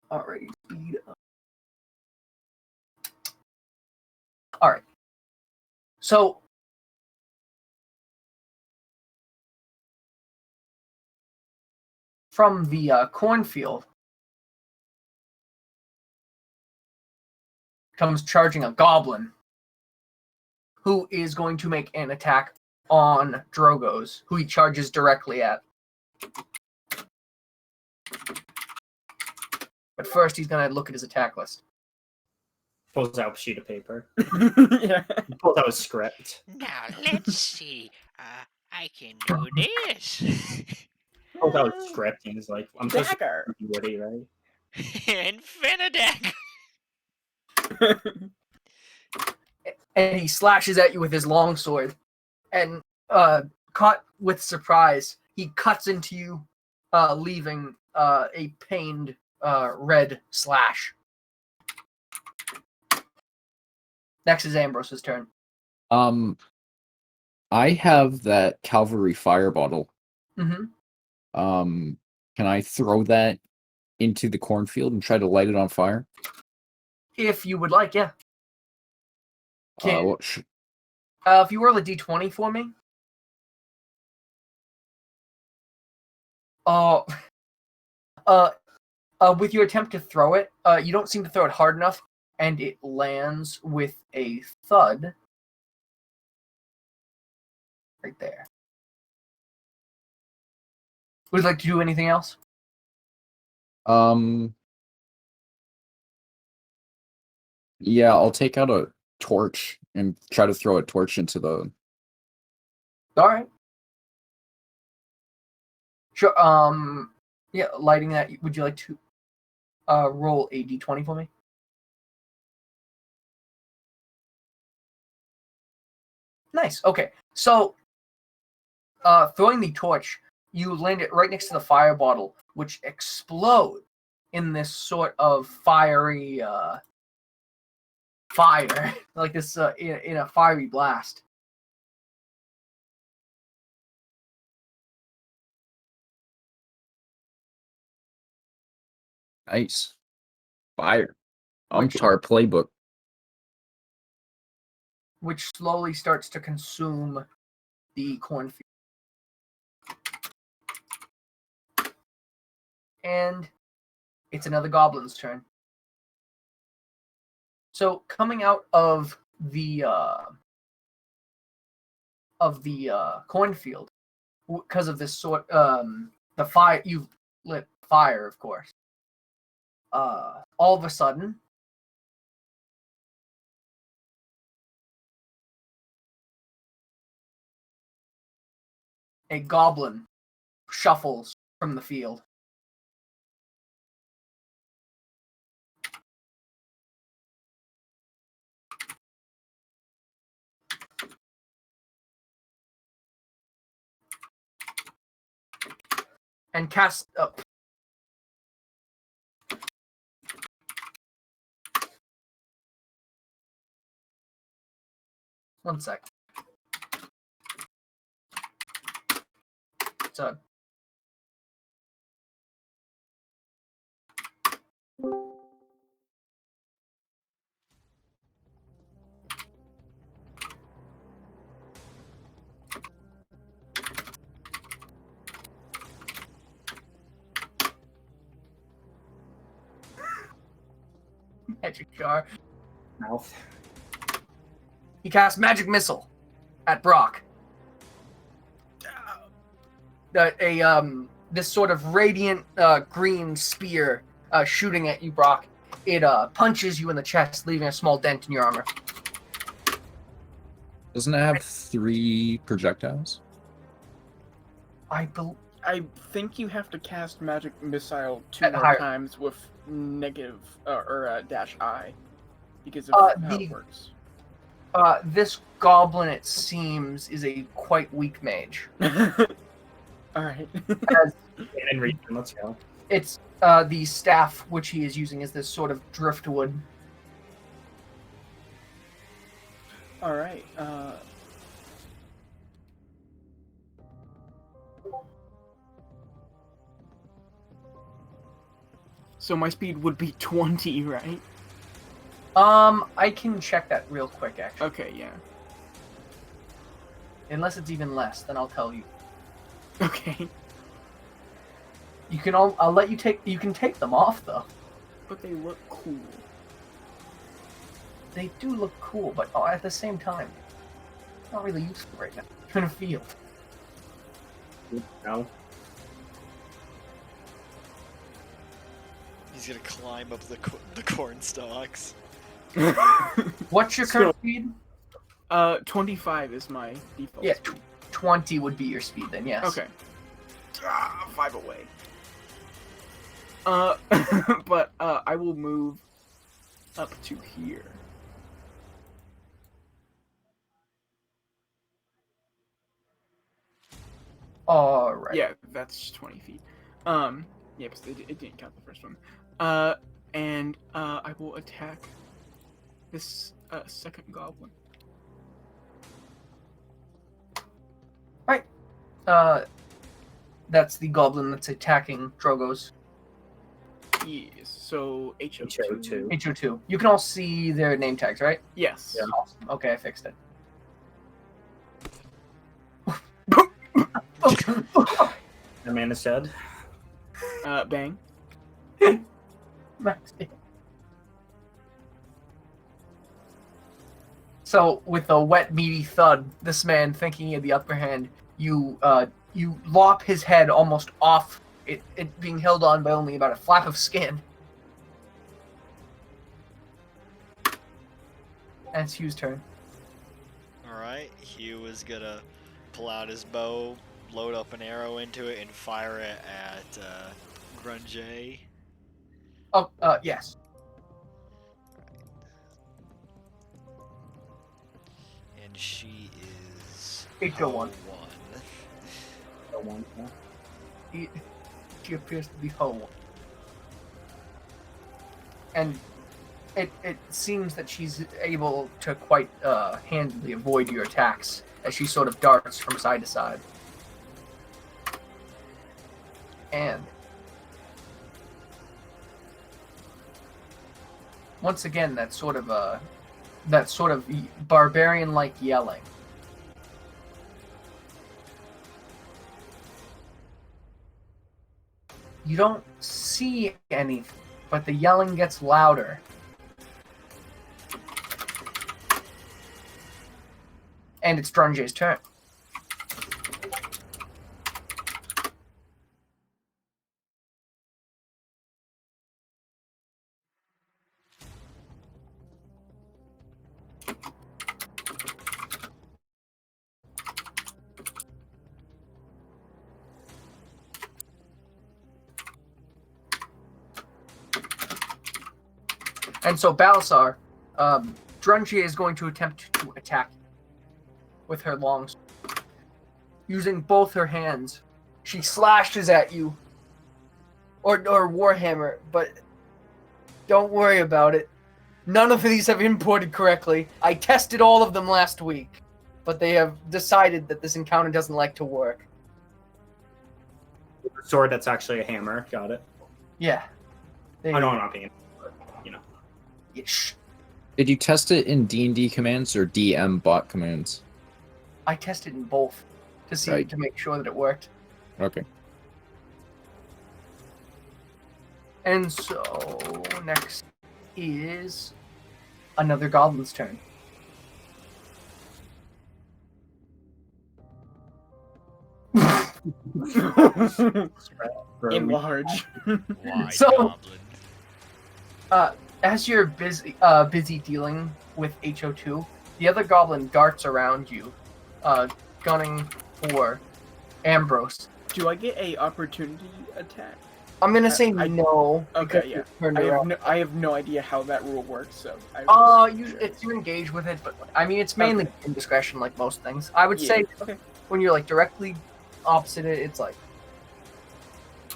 Alrighty. Speed up. All right. So from the cornfield comes charging a goblin who is going to make an attack on Drogo's, who he charges directly at. But first, he's going to look at his attack list. Pulls out a sheet of paper. Yeah. Pulls out a script. Now let's see. I can do this. Pulls out a script and is like, I'm supposed to Dagger. be Woody, right? Infinidac. And he slashes at you with his longsword. And caught with surprise, he cuts into you, leaving a pained red slash. Next is Ambrose's turn. I have that cavalry fire bottle. Mm-hmm. Can I throw that into the cornfield and try to light it on fire? If you would like, yeah. What If you roll a d20 for me. With your attempt to throw it, you don't seem to throw it hard enough, and it lands with a thud right there. Would you like to do anything else? Yeah, I'll take out a torch and try to throw a torch into the... All right. Sure. Yeah, lighting that. Would you like to roll a d20 for me? Nice. Okay. So, throwing the torch, you land it right next to the fire bottle, which explodes in this sort of fiery fire, like this in a fiery blast. Nice. Fire. Tar playbook. Which slowly starts to consume the cornfield. And it's another goblin's turn. So coming out of the cornfield, because of this sort the fire, you've lit fire, of course. All of a sudden, a goblin shuffles from the field. And casts up. 1 sec. So. Magic jar. Mouth. He casts magic missile at Brock. This sort of radiant green spear shooting at you, Brock. It punches you in the chest, leaving a small dent in your armor. Doesn't it have 3 projectiles? I think you have to cast magic missile 2 more higher. times with negative or -I because of how it works. This goblin, it seems, is a quite weak mage. All right. And read. Let's go. It's the staff which he is using is this sort of driftwood. All right. So my speed would be 20, right? I can check that real quick, actually. Okay, yeah. Unless it's even less, then I'll tell you. Okay. You can I'll let you take. You can take them off though. But they look cool. They do look cool, but at the same time, not really useful right now. You're in a field. No. He's gonna climb up the corn stalks. What's your current speed? 25 is my default. Yeah, speed. 20 would be your speed then. Yes. Okay. 5 away. But I will move up to here. All right. Yeah, that's 20 feet. Yeah, but it didn't count the first one. And I will attack this second goblin. Right. That's the goblin that's attacking Drogo's. Yes. So HO2. HO2. HO2. You can all see their name tags, right? Yes. Yeah. Awesome. Okay, I fixed it. Amanda said. Bang. Max. So, with a wet, meaty thud, this man, thinking he had the upper hand, you lop his head almost off, it being held on by only about a flap of skin. And it's Hugh's turn. Alright, Hugh is gonna pull out his bow, load up an arrow into it, and fire it at Grunge. Oh, yes. And she is HO1. One. She appears to be whole. And it seems that she's able to quite handily avoid your attacks as she sort of darts from side to side. And once again, that sort of barbarian-like yelling. You don't see anything, but the yelling gets louder. And it's Drunge's turn. And so Balasar, Drunge is going to attempt to attack you with her long sword. Using both her hands, she slashes at you, or Warhammer, but don't worry about it. None of these have imported correctly. I tested all of them last week, but they have decided that this encounter doesn't like to work. Sword that's actually a hammer. Got it. Yeah. I know I'm not being, Yeah, shh. Did you test it in D&D commands or DM bot commands? I tested in both to see Right. to make sure that it worked. Okay. And so next is another goblin's turn. Enlarge. Why So- goblin? As you're busy dealing with HO2, the other goblin darts around you, gunning for Ambrose. Do I get a opportunity attack? I'm gonna say I- no. Okay, because yeah. you turned it off. I have no idea how that rule works, so. I was just- You engage with it, but I mean it's mainly Okay. indiscretion, like most things. I would Yeah, say okay. when you're like directly opposite it, it's like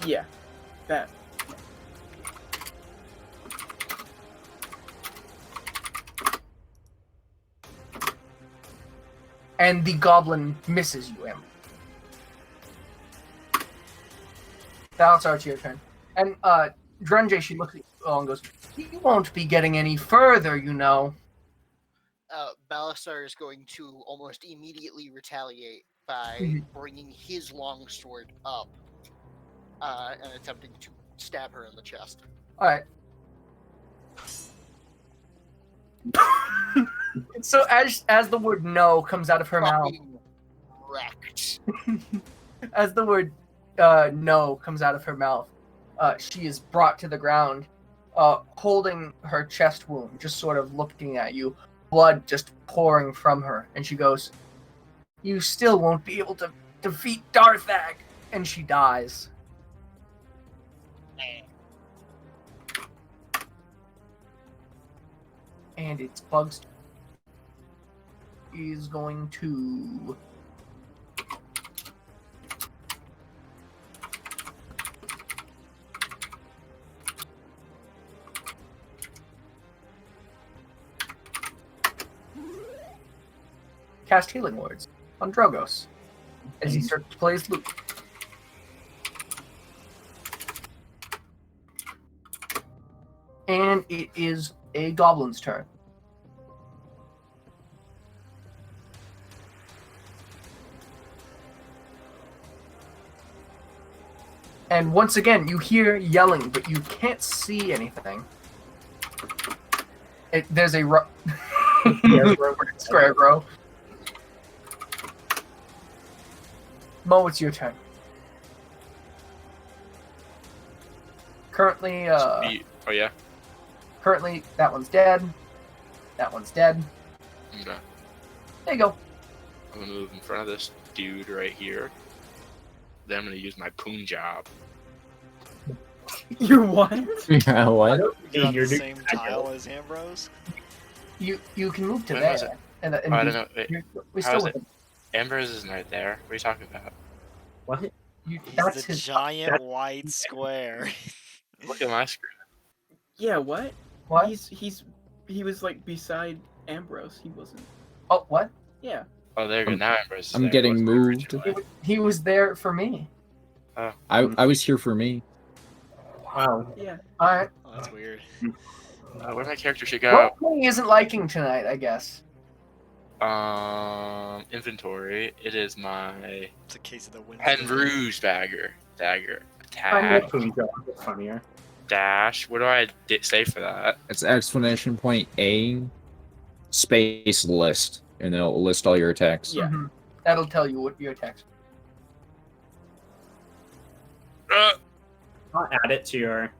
Yeah, that. and the goblin misses you, Amber. That's our your turn. And Drunjay, she looks at you and goes, "You won't be getting any further, you know." Balasar is going to almost immediately retaliate by Mhm. bringing his longsword up and attempting to stab her in the chest. All right. So as the word "no" comes out of her mouth, Fucking wrecked. as the word "no" comes out of her mouth, she is brought to the ground, holding her chest wound, just sort of looking at you, blood just pouring from her, and she goes, "You still won't be able to defeat Darthag," and she dies. And it's Bug's. He's going to. Cast Healing Words on Drogos as he starts to play his lute. And it is a goblin's turn. And once again, you hear yelling, but you can't see anything. There's a Scarecrow. Mo, it's your turn. Currently, Oh yeah. currently that one's dead. That one's dead. Okay. There you go. I'm gonna move in front of this dude right here. Then I'm gonna use my Punjab. You what? Yeah, what? You're on the You're same tile as Ambrose? You can move to When was there. it? And Oh, I don't know. Wait, we how still is with it? Ambrose isn't right there. What are you talking about? What? you. He's That's the his. giant white square. Look at my screen. Yeah, what? What? He was like beside Ambrose. He wasn't. Oh, what? Yeah. Oh, there you go. Now Ambrose is I'm there. getting Wasn't moved. originally. He was there for me. I was here for me. Wow. Yeah. All right. Oh, that's weird. Where my character should go? What he isn't liking tonight, I guess. Inventory. It is my It's a case of the wind. Pen Rouge dagger. Dagger. I Attack. Punjab is funnier. Dash. What do I say for that? It's exclamation point A space list, and it'll list all your attacks. Yeah. Mhm. That'll tell you what your attacks. I'll add it to your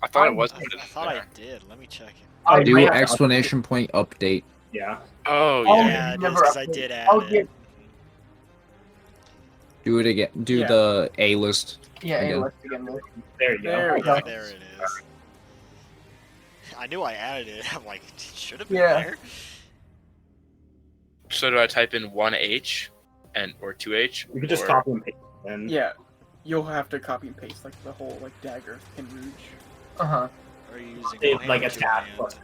I thought it was. I thought I did. Let me check it. Oh, Do yeah. exclamation point update. Yeah. Oh Oh, yeah. Yeah, it is never because I updated. did add Oh, it. yeah. Do it again. Do Yeah. the A list. Yeah, Again. let's begin with. There you go. There we go. Yeah, there it is. I knew I added it. I'm like, it should have been Yeah. there. So do I type in 1H or 2H? You could just or- copy and paste it in. Yeah. You'll have to copy and paste like the whole like dagger in Rouge. Uh huh. Are you using They, one like hand or two attack. hands?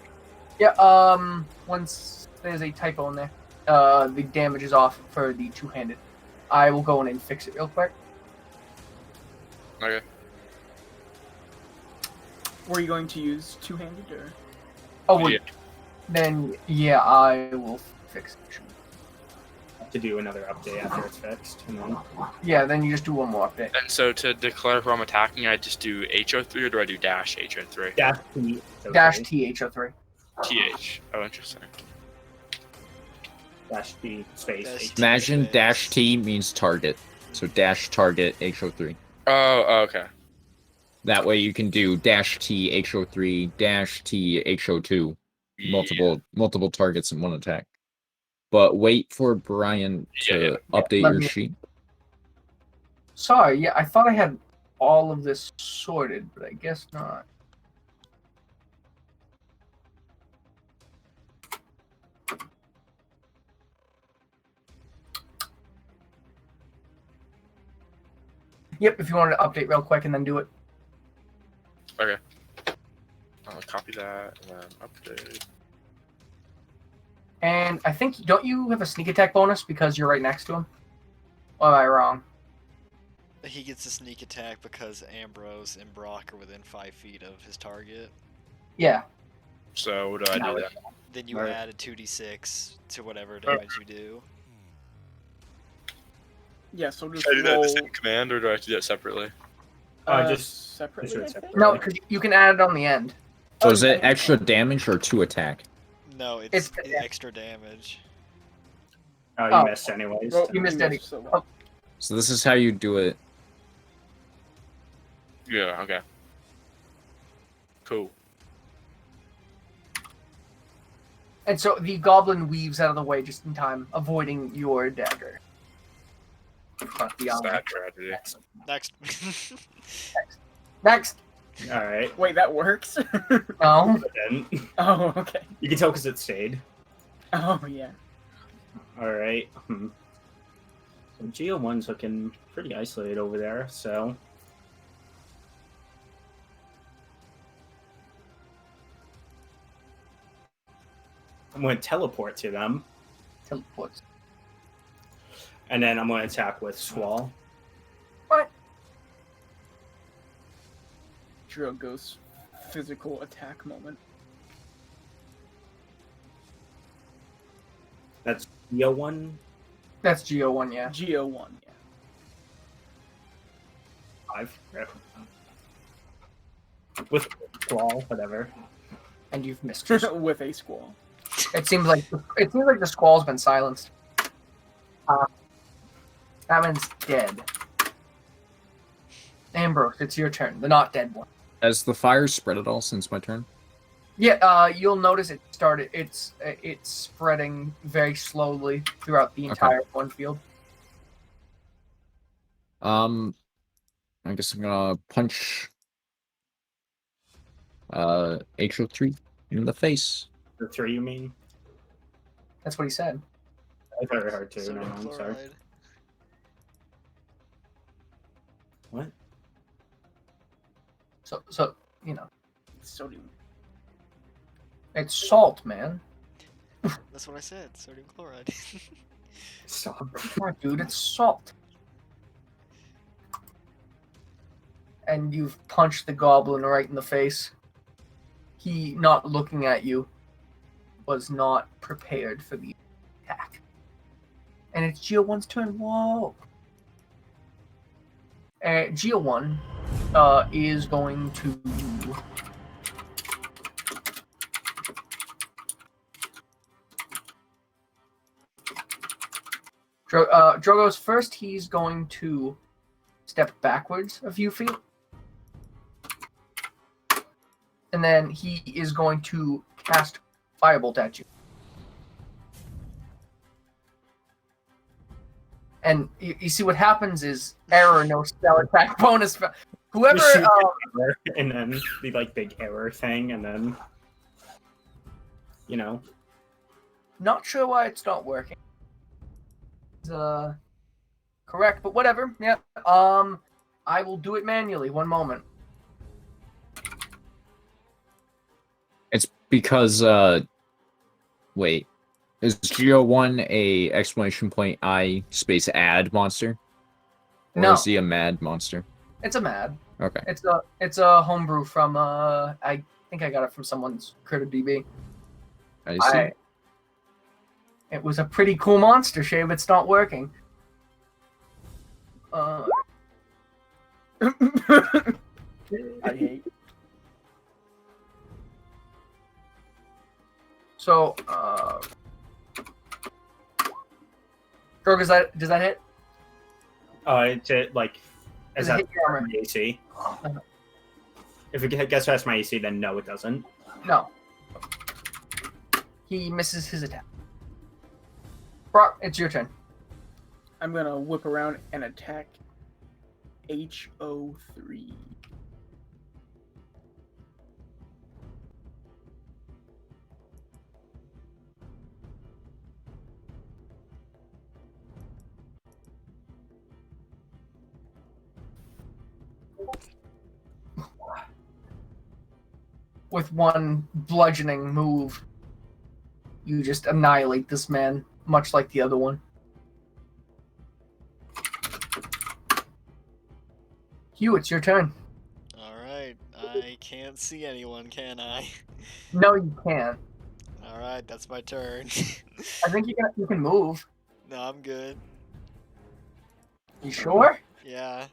Yeah. Once there's a typo in there, the damage is off for the two-handed. I will go in and fix it real quick. Okay. Were you going to use two-handed or? Oh, well, Yeah. then yeah, I will fix it. To do another update after it's fixed, and then Yeah, then you just do one more update. And so to declare who I'm attacking, I just do HO3 or do I do dash HO3? dash T. Dash THO3. TH. Oh, interesting. Dash T space. Dash H. T. Imagine space. dash T means target. So dash target HO3. Oh, okay. That way you can do dash T HO3, dash T HO2. Multiple targets in one attack. But wait for Brian to update Let your me- sheet. Sorry, yeah, I thought I had all of this sorted, but I guess not. Yep, if you wanted to update real quick and then do it. Okay. I'll copy that and then update. And I think, don't you have a sneak attack bonus because you're right next to him? Or am I wrong? He gets a sneak attack because Ambrose and Brock are within 5 feet of his target. Yeah. So what do I do then? Then you Right. add a 2d6 to whatever damage you do. Yeah, so just Should I do that in roll the same command or do I have to do that separately? Just separately. do it I think? separately. No, because you can add it on the end. So Oh, is it yeah. extra damage or 2 attack? No, It's- extra damage. Oh, you Oh. missed anyways. Well, You missed any. so Oh. So this is how you do it. Yeah, okay. Cool. And so the goblin weaves out of the way just in time, avoiding your dagger. But the Sad tragedy. Next. Next. All right. Wait, that works? No. Then Oh, okay. you can tell because it stayed. Oh, yeah. All right. So Geo1's looking pretty isolated over there. So I'm going to teleport to them, Teleports. and then I'm going to attack with Squall. What? Drogo's physical attack moment. That's Geo1. That's Geo1, yeah. Geo1, yeah. 5. Rip. With Squall, whatever. And you've missed your With a squall. It seems like the squall's been silenced. That one's dead. Ambrose, it's your turn. The not dead one. Has the fire spread at all since my turn? Yeah, you'll notice it started. It's spreading very slowly throughout the entire cornfield. I guess I'm gonna punch HO3 in the face. The 3, you mean? That's what he said. I thought it hard too. No, Sodium I'm sorry. chloride. What? So you know, Sodium. it's salt, man. That's what I said. Sodium chloride. Stop. Come on, dude, it's salt. And you've punched the goblin right in the face. He, not looking at you, was not prepared for the attack. And it's Geo1's turn. Whoa. Geo1 is going to... Drogo's first, he's going to step backwards a few feet. And then he is going to cast Firebolt at you. And you see what happens is error, no spell attack bonus. Whoever, Just shoot the error, and then the like big error thing, and then not sure why it's not working. It's, correct, but whatever. Yeah. I will do it manually. One moment. because wait, is Geo1 a exclamation point I space add monster? Or No. is he a mad monster? It's a mad. Okay. It's a homebrew from I think I got it from someone's Critter DB. I see. It was a pretty cool monster shape. It's not working. I hate. So, Grog, does that hit? To like, Does as it that hit your armor? my AC. If it gets past my AC, then no, it doesn't. No. He misses his attack. Brock, it's your turn. I'm gonna whip around and attack HO3. With one bludgeoning move, you just annihilate this man, much like the other one. Hugh, it's your turn. Alright, I can't see anyone, can I? No, you can't. Alright, that's my turn. I think you can move. No, I'm good. You sure? Yeah.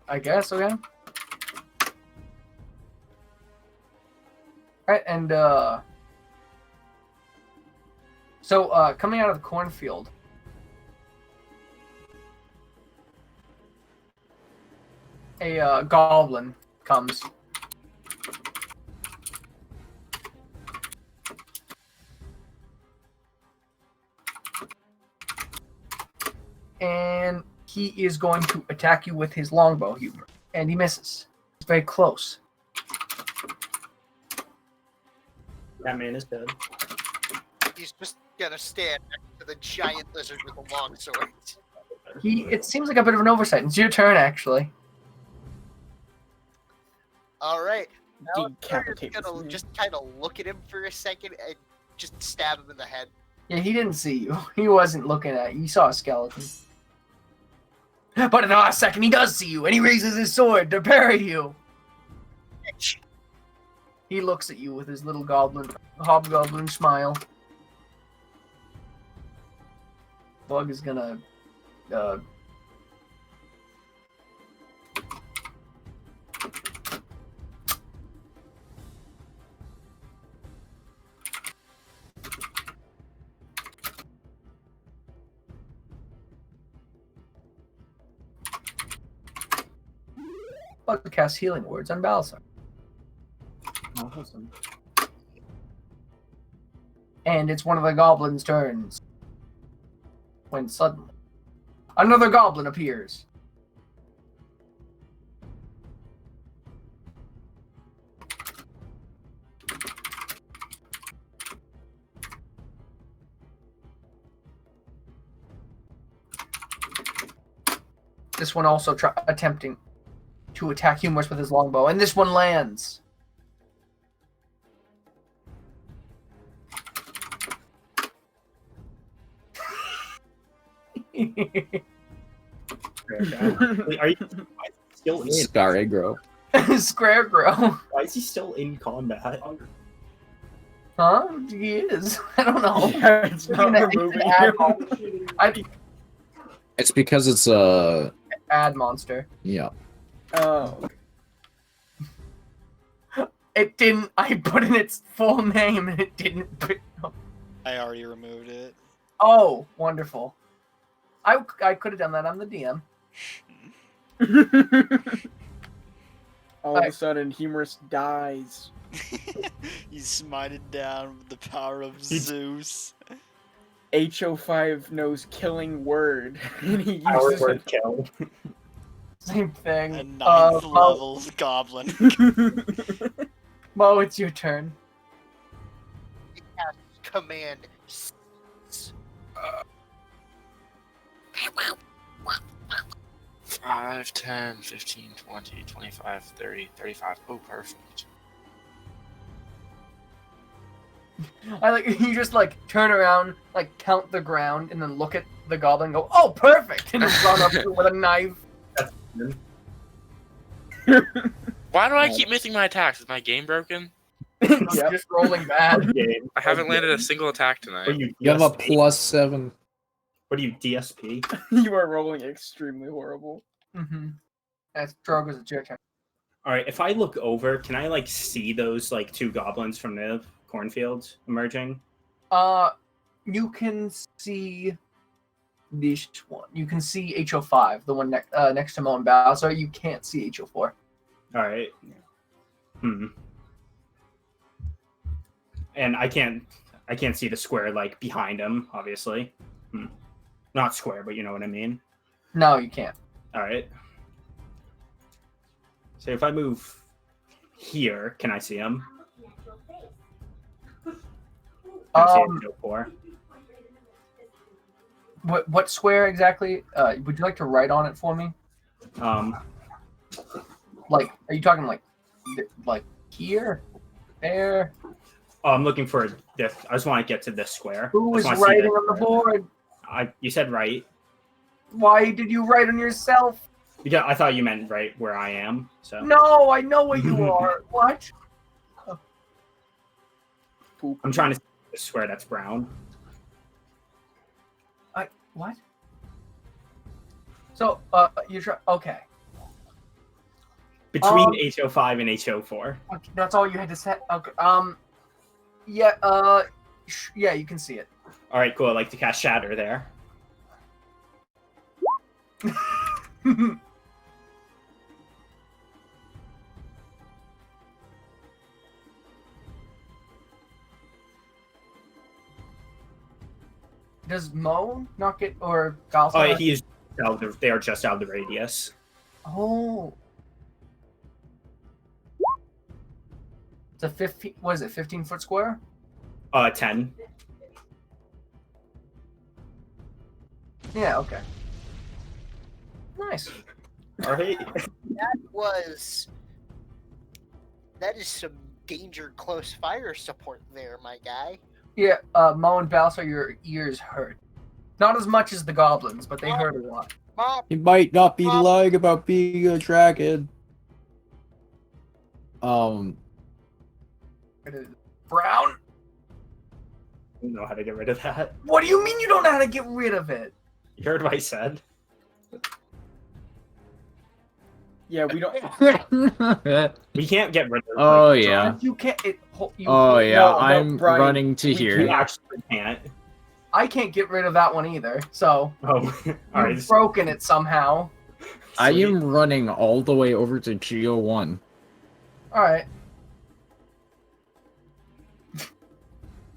I guess, okay. Alright, and so coming out of the cornfield, a goblin comes. And he is going to attack you with his longbow, Hubert. And he misses. It's very close. That man is dead. He's just gonna stand next to the giant lizard with the long sword. It seems like a bit of an oversight. It's your turn, actually. All right. Now Decapitate I'm gonna this just kind of look at him for a second and just stab him in the head. Yeah, he didn't see you. He wasn't looking at you. He saw a skeleton. But in the last second, he does see you, and he raises his sword to parry you. He looks at you with his little hobgoblin smile. Bug is gonna Bug casts healing words on Balsar. Awesome. And it's one of the goblins' turns. When suddenly, another goblin appears. This one also attempting to attack Humorous with his longbow, and this one lands. Are you still in? Scaregro. Scaregro. Why is he still in combat? Huh? He is. I don't know. Yeah, it's not removing him. It's because it's a Ad monster. yeah. Oh. It didn't. I put in its full name and it didn't pick up. I already removed it. Oh, wonderful. I could have done that. I'm the DM. All of a sudden, Humorous dies. He's smited down with the power of Zeus. HO5 knows killing word. And he Power uses word kill. Same thing. A ninth level goblin. Mo, it's your turn. He casts command. 5, 10, 15, 20, 25, 30, 35. Oh, perfect. I like you just like turn around, like count the ground, and then look at the goblin and go, "Oh, perfect!" and run up to it with a knife. Why do I keep missing my attacks? Is my game broken? It's Yep. just rolling bad. Game. I haven't landed a single attack What are tonight. you, You have a DSP? +7. What are you, DSP? You are rolling extremely horrible. Mm-hmm. As Drogo's a jerk. All right, if I look over, can I like see those like 2 goblins from the cornfields emerging? You can see this one. You can see HO5, the one next to Moen Bowser. You can't see HO4. All right. And I can't see the square like behind him, obviously. Not square, but you know what I mean. No, you can't. All right. So if I move here, can I see him? Can I see him go for? What square exactly? Would you like to write on it for me? Like, are you talking like here, there? Oh, I'm looking for this. I just want to get to this square. Who I was just wanna see writing this on the square. board? You said right. Why did you write on yourself? Yeah, I thought you meant right where I am. So No, I know where you are. What? I'm trying to see the square that's brown. What? So, you try. Okay. Between HO5 and HO4. Okay, that's all you had to say. Okay. Yeah. Yeah, you can see it. All right, cool. I'd like to cast Shatter there. Does Mo not get or Galsa? Oh, yeah, he is. They are just out of the radius. Oh. It's a 15. What is it? 15-foot square? 10. Yeah. Okay. Nice. All right. That is some danger close fire support there, my guy. Yeah. Mo and Balsar, your ears hurt. Not as much as the goblins, but they hurt a lot. Mom, He might not be Mom. lying about being a dragon. Brown. I don't know how to get rid of that. What do you mean you don't know how to get rid of it? You heard what I said? Yeah, we don't. We can't get rid of Oh, like, yeah. You can't. You Oh yeah, No, I'm Brian, running to we You here. actually can't. I can't get rid of that one either. So Oh, all right. you've broken it somehow. I Sweet. am running all the way over to Geo1. All right.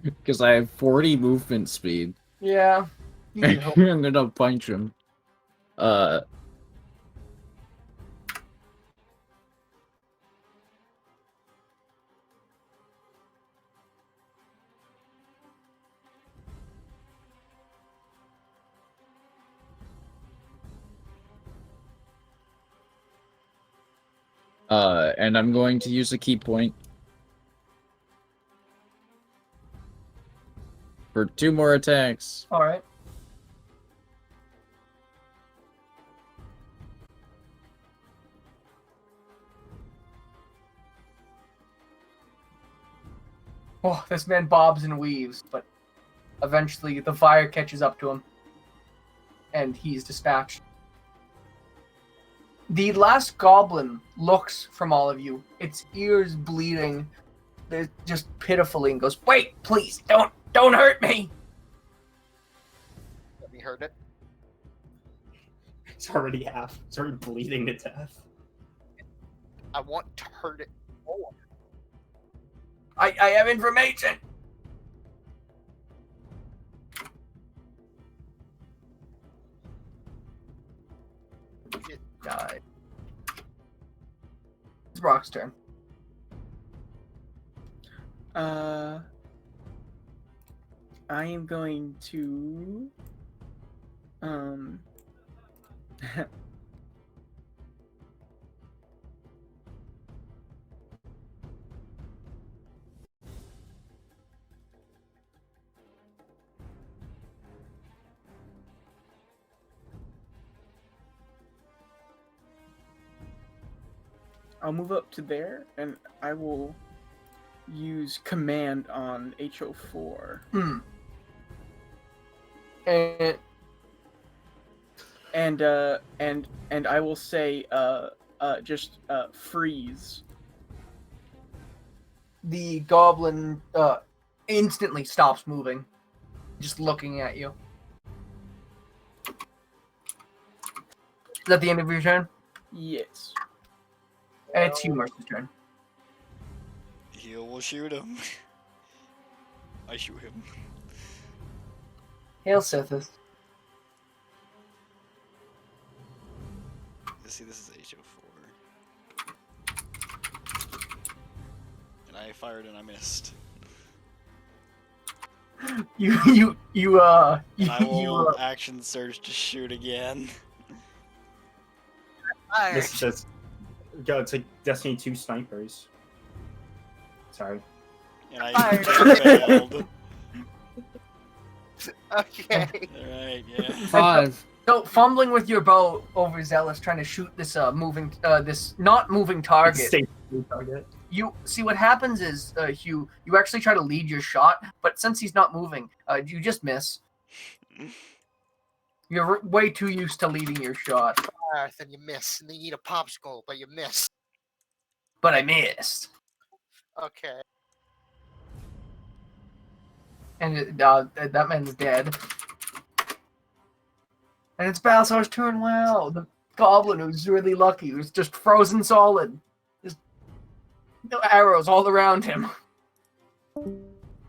Because I have 40 movement speed. Yeah. You need I'm help. gonna punch him. And I'm going to use a key point for 2 more attacks. All right. Oh, this man bobs and weaves, but eventually the fire catches up to him, and he's dispatched. The last goblin looks from all of you, its ears bleeding, just pitifully, and goes, "Wait, please, don't hurt me." let me hurt it. It's already half. It's already bleeding to death. I want to hurt it more. I have information. It- Died. It's Brock's turn. I am going to I'll move up to there, and I will use command on HO4. And I will say just freeze. The goblin instantly stops moving, just looking at you. Is that the end of your turn? Yes. And it's Humorous' turn. He will shoot him. I shoot him. Hail Sithis. You see, this is HO4. And I fired and I missed. You And I will action surge to shoot again. Fire. This says, go. It's like Destiny 2 snipers. Sorry. And I Fired. failed. Okay. Alright, yeah. 5. So fumbling with your bow, overzealous, trying to shoot this this not moving target. Stay target. You see what happens is, Hugh, you actually try to lead your shot, but since he's not moving, you just miss. You're way too used to leading your shot. Fire, then you miss, and then you eat a popsicle, but you miss. But I missed. Okay. And that man's dead. And it's Balthazar's turn. Wow, the goblin who's really lucky, who's just frozen solid. Just no arrows all around him.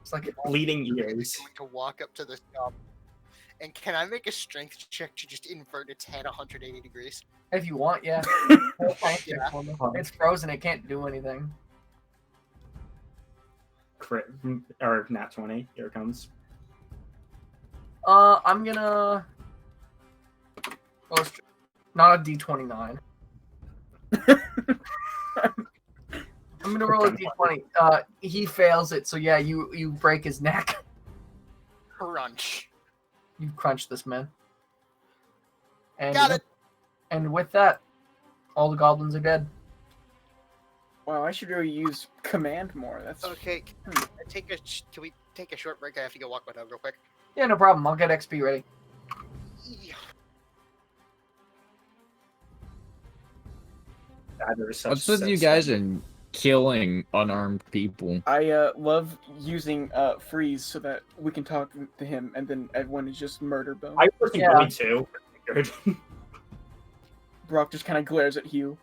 It's like Bleeding ears. To walk up to this goblin. And can I make a strength check to just invert its head 180 degrees? if you want, yeah. It's frozen. It can't do anything. Crit or nat 20. Here it comes. I'm gonna. Not a D29. I'm gonna roll a D20. He fails it, so yeah, you break his neck. Crunch. You crunch this man. And Got it. And with that, all the goblins are dead. Wow, I should really use command more. That's Okay. Can we take a short break? I have to go walk my dog real quick. Yeah, no problem. I'll get XP ready. What's with you guys and killing unarmed people? I love using freeze so that we can talk to him, and then everyone is just murder bone. I was going to. Good. Brock just kind of glares at Hugh.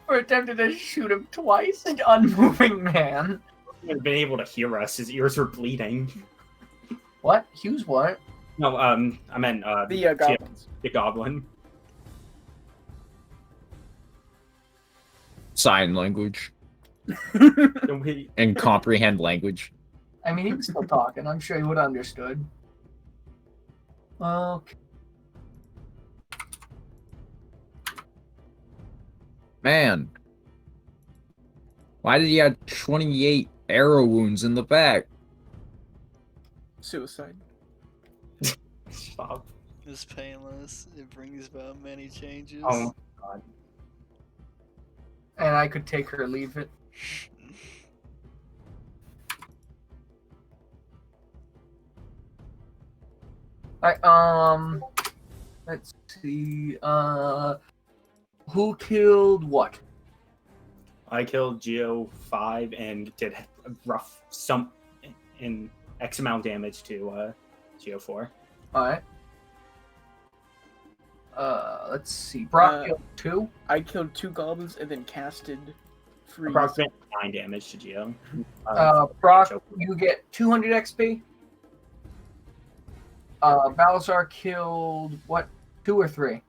Or attempted to shoot him twice, an unmoving man. He would have been able to hear us. His ears were bleeding. What? Hughes what? No, I meant The goblins. the goblin. Sign language And we- and comprehend language. I mean, he was still talking. I'm sure he would have understood. Okay. Man, why did he have 28 arrow wounds in the back? Suicide. Stop. It's painless. It brings about many changes. Oh god. And I could take her or leave it. Let's see. Who killed what? I killed Geo 5 and did a rough some in X amount damage to Geo 4. All right. Let's see. Brock killed 2. I killed 2 goblins and then casted freeze. Approximately 9 damage to Geo. Brock, you get 200 XP. Balazar killed what? 2 or 3?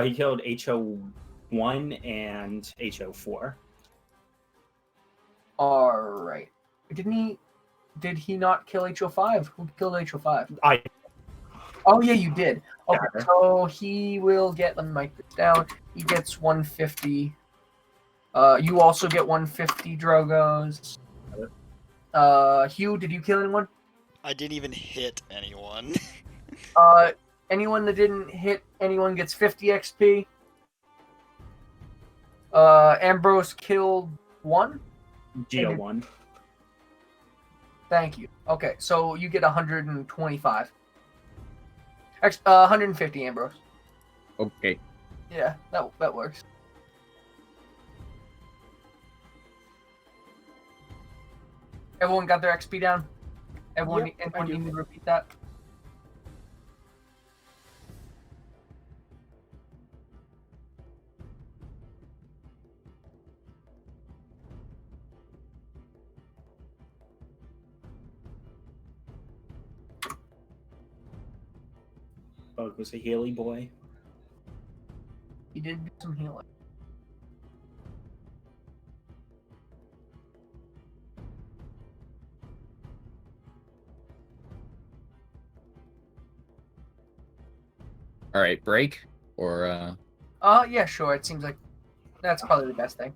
He killed HO1 and HO4. All right. Didn't he? Did he not kill HO5? Who killed HO5? I Oh yeah, you did. Okay, Yeah. so he will get. Let me mark this down. He gets 150. You also get 150 Drogos. Hugh, did you kill anyone? I didn't even hit anyone. Anyone that didn't hit anyone gets 50 XP. Ambrose killed 1. Geo 1. Thank you. Okay, so you get 125. Actually, 150, Ambrose. Okay. Yeah, that works. Everyone got their XP down? Everyone, Yep, I anyone do. need me to repeat that? Bug was a Healy boy. You did do some healing. All right, break or Yeah, sure. It seems like that's probably the best thing.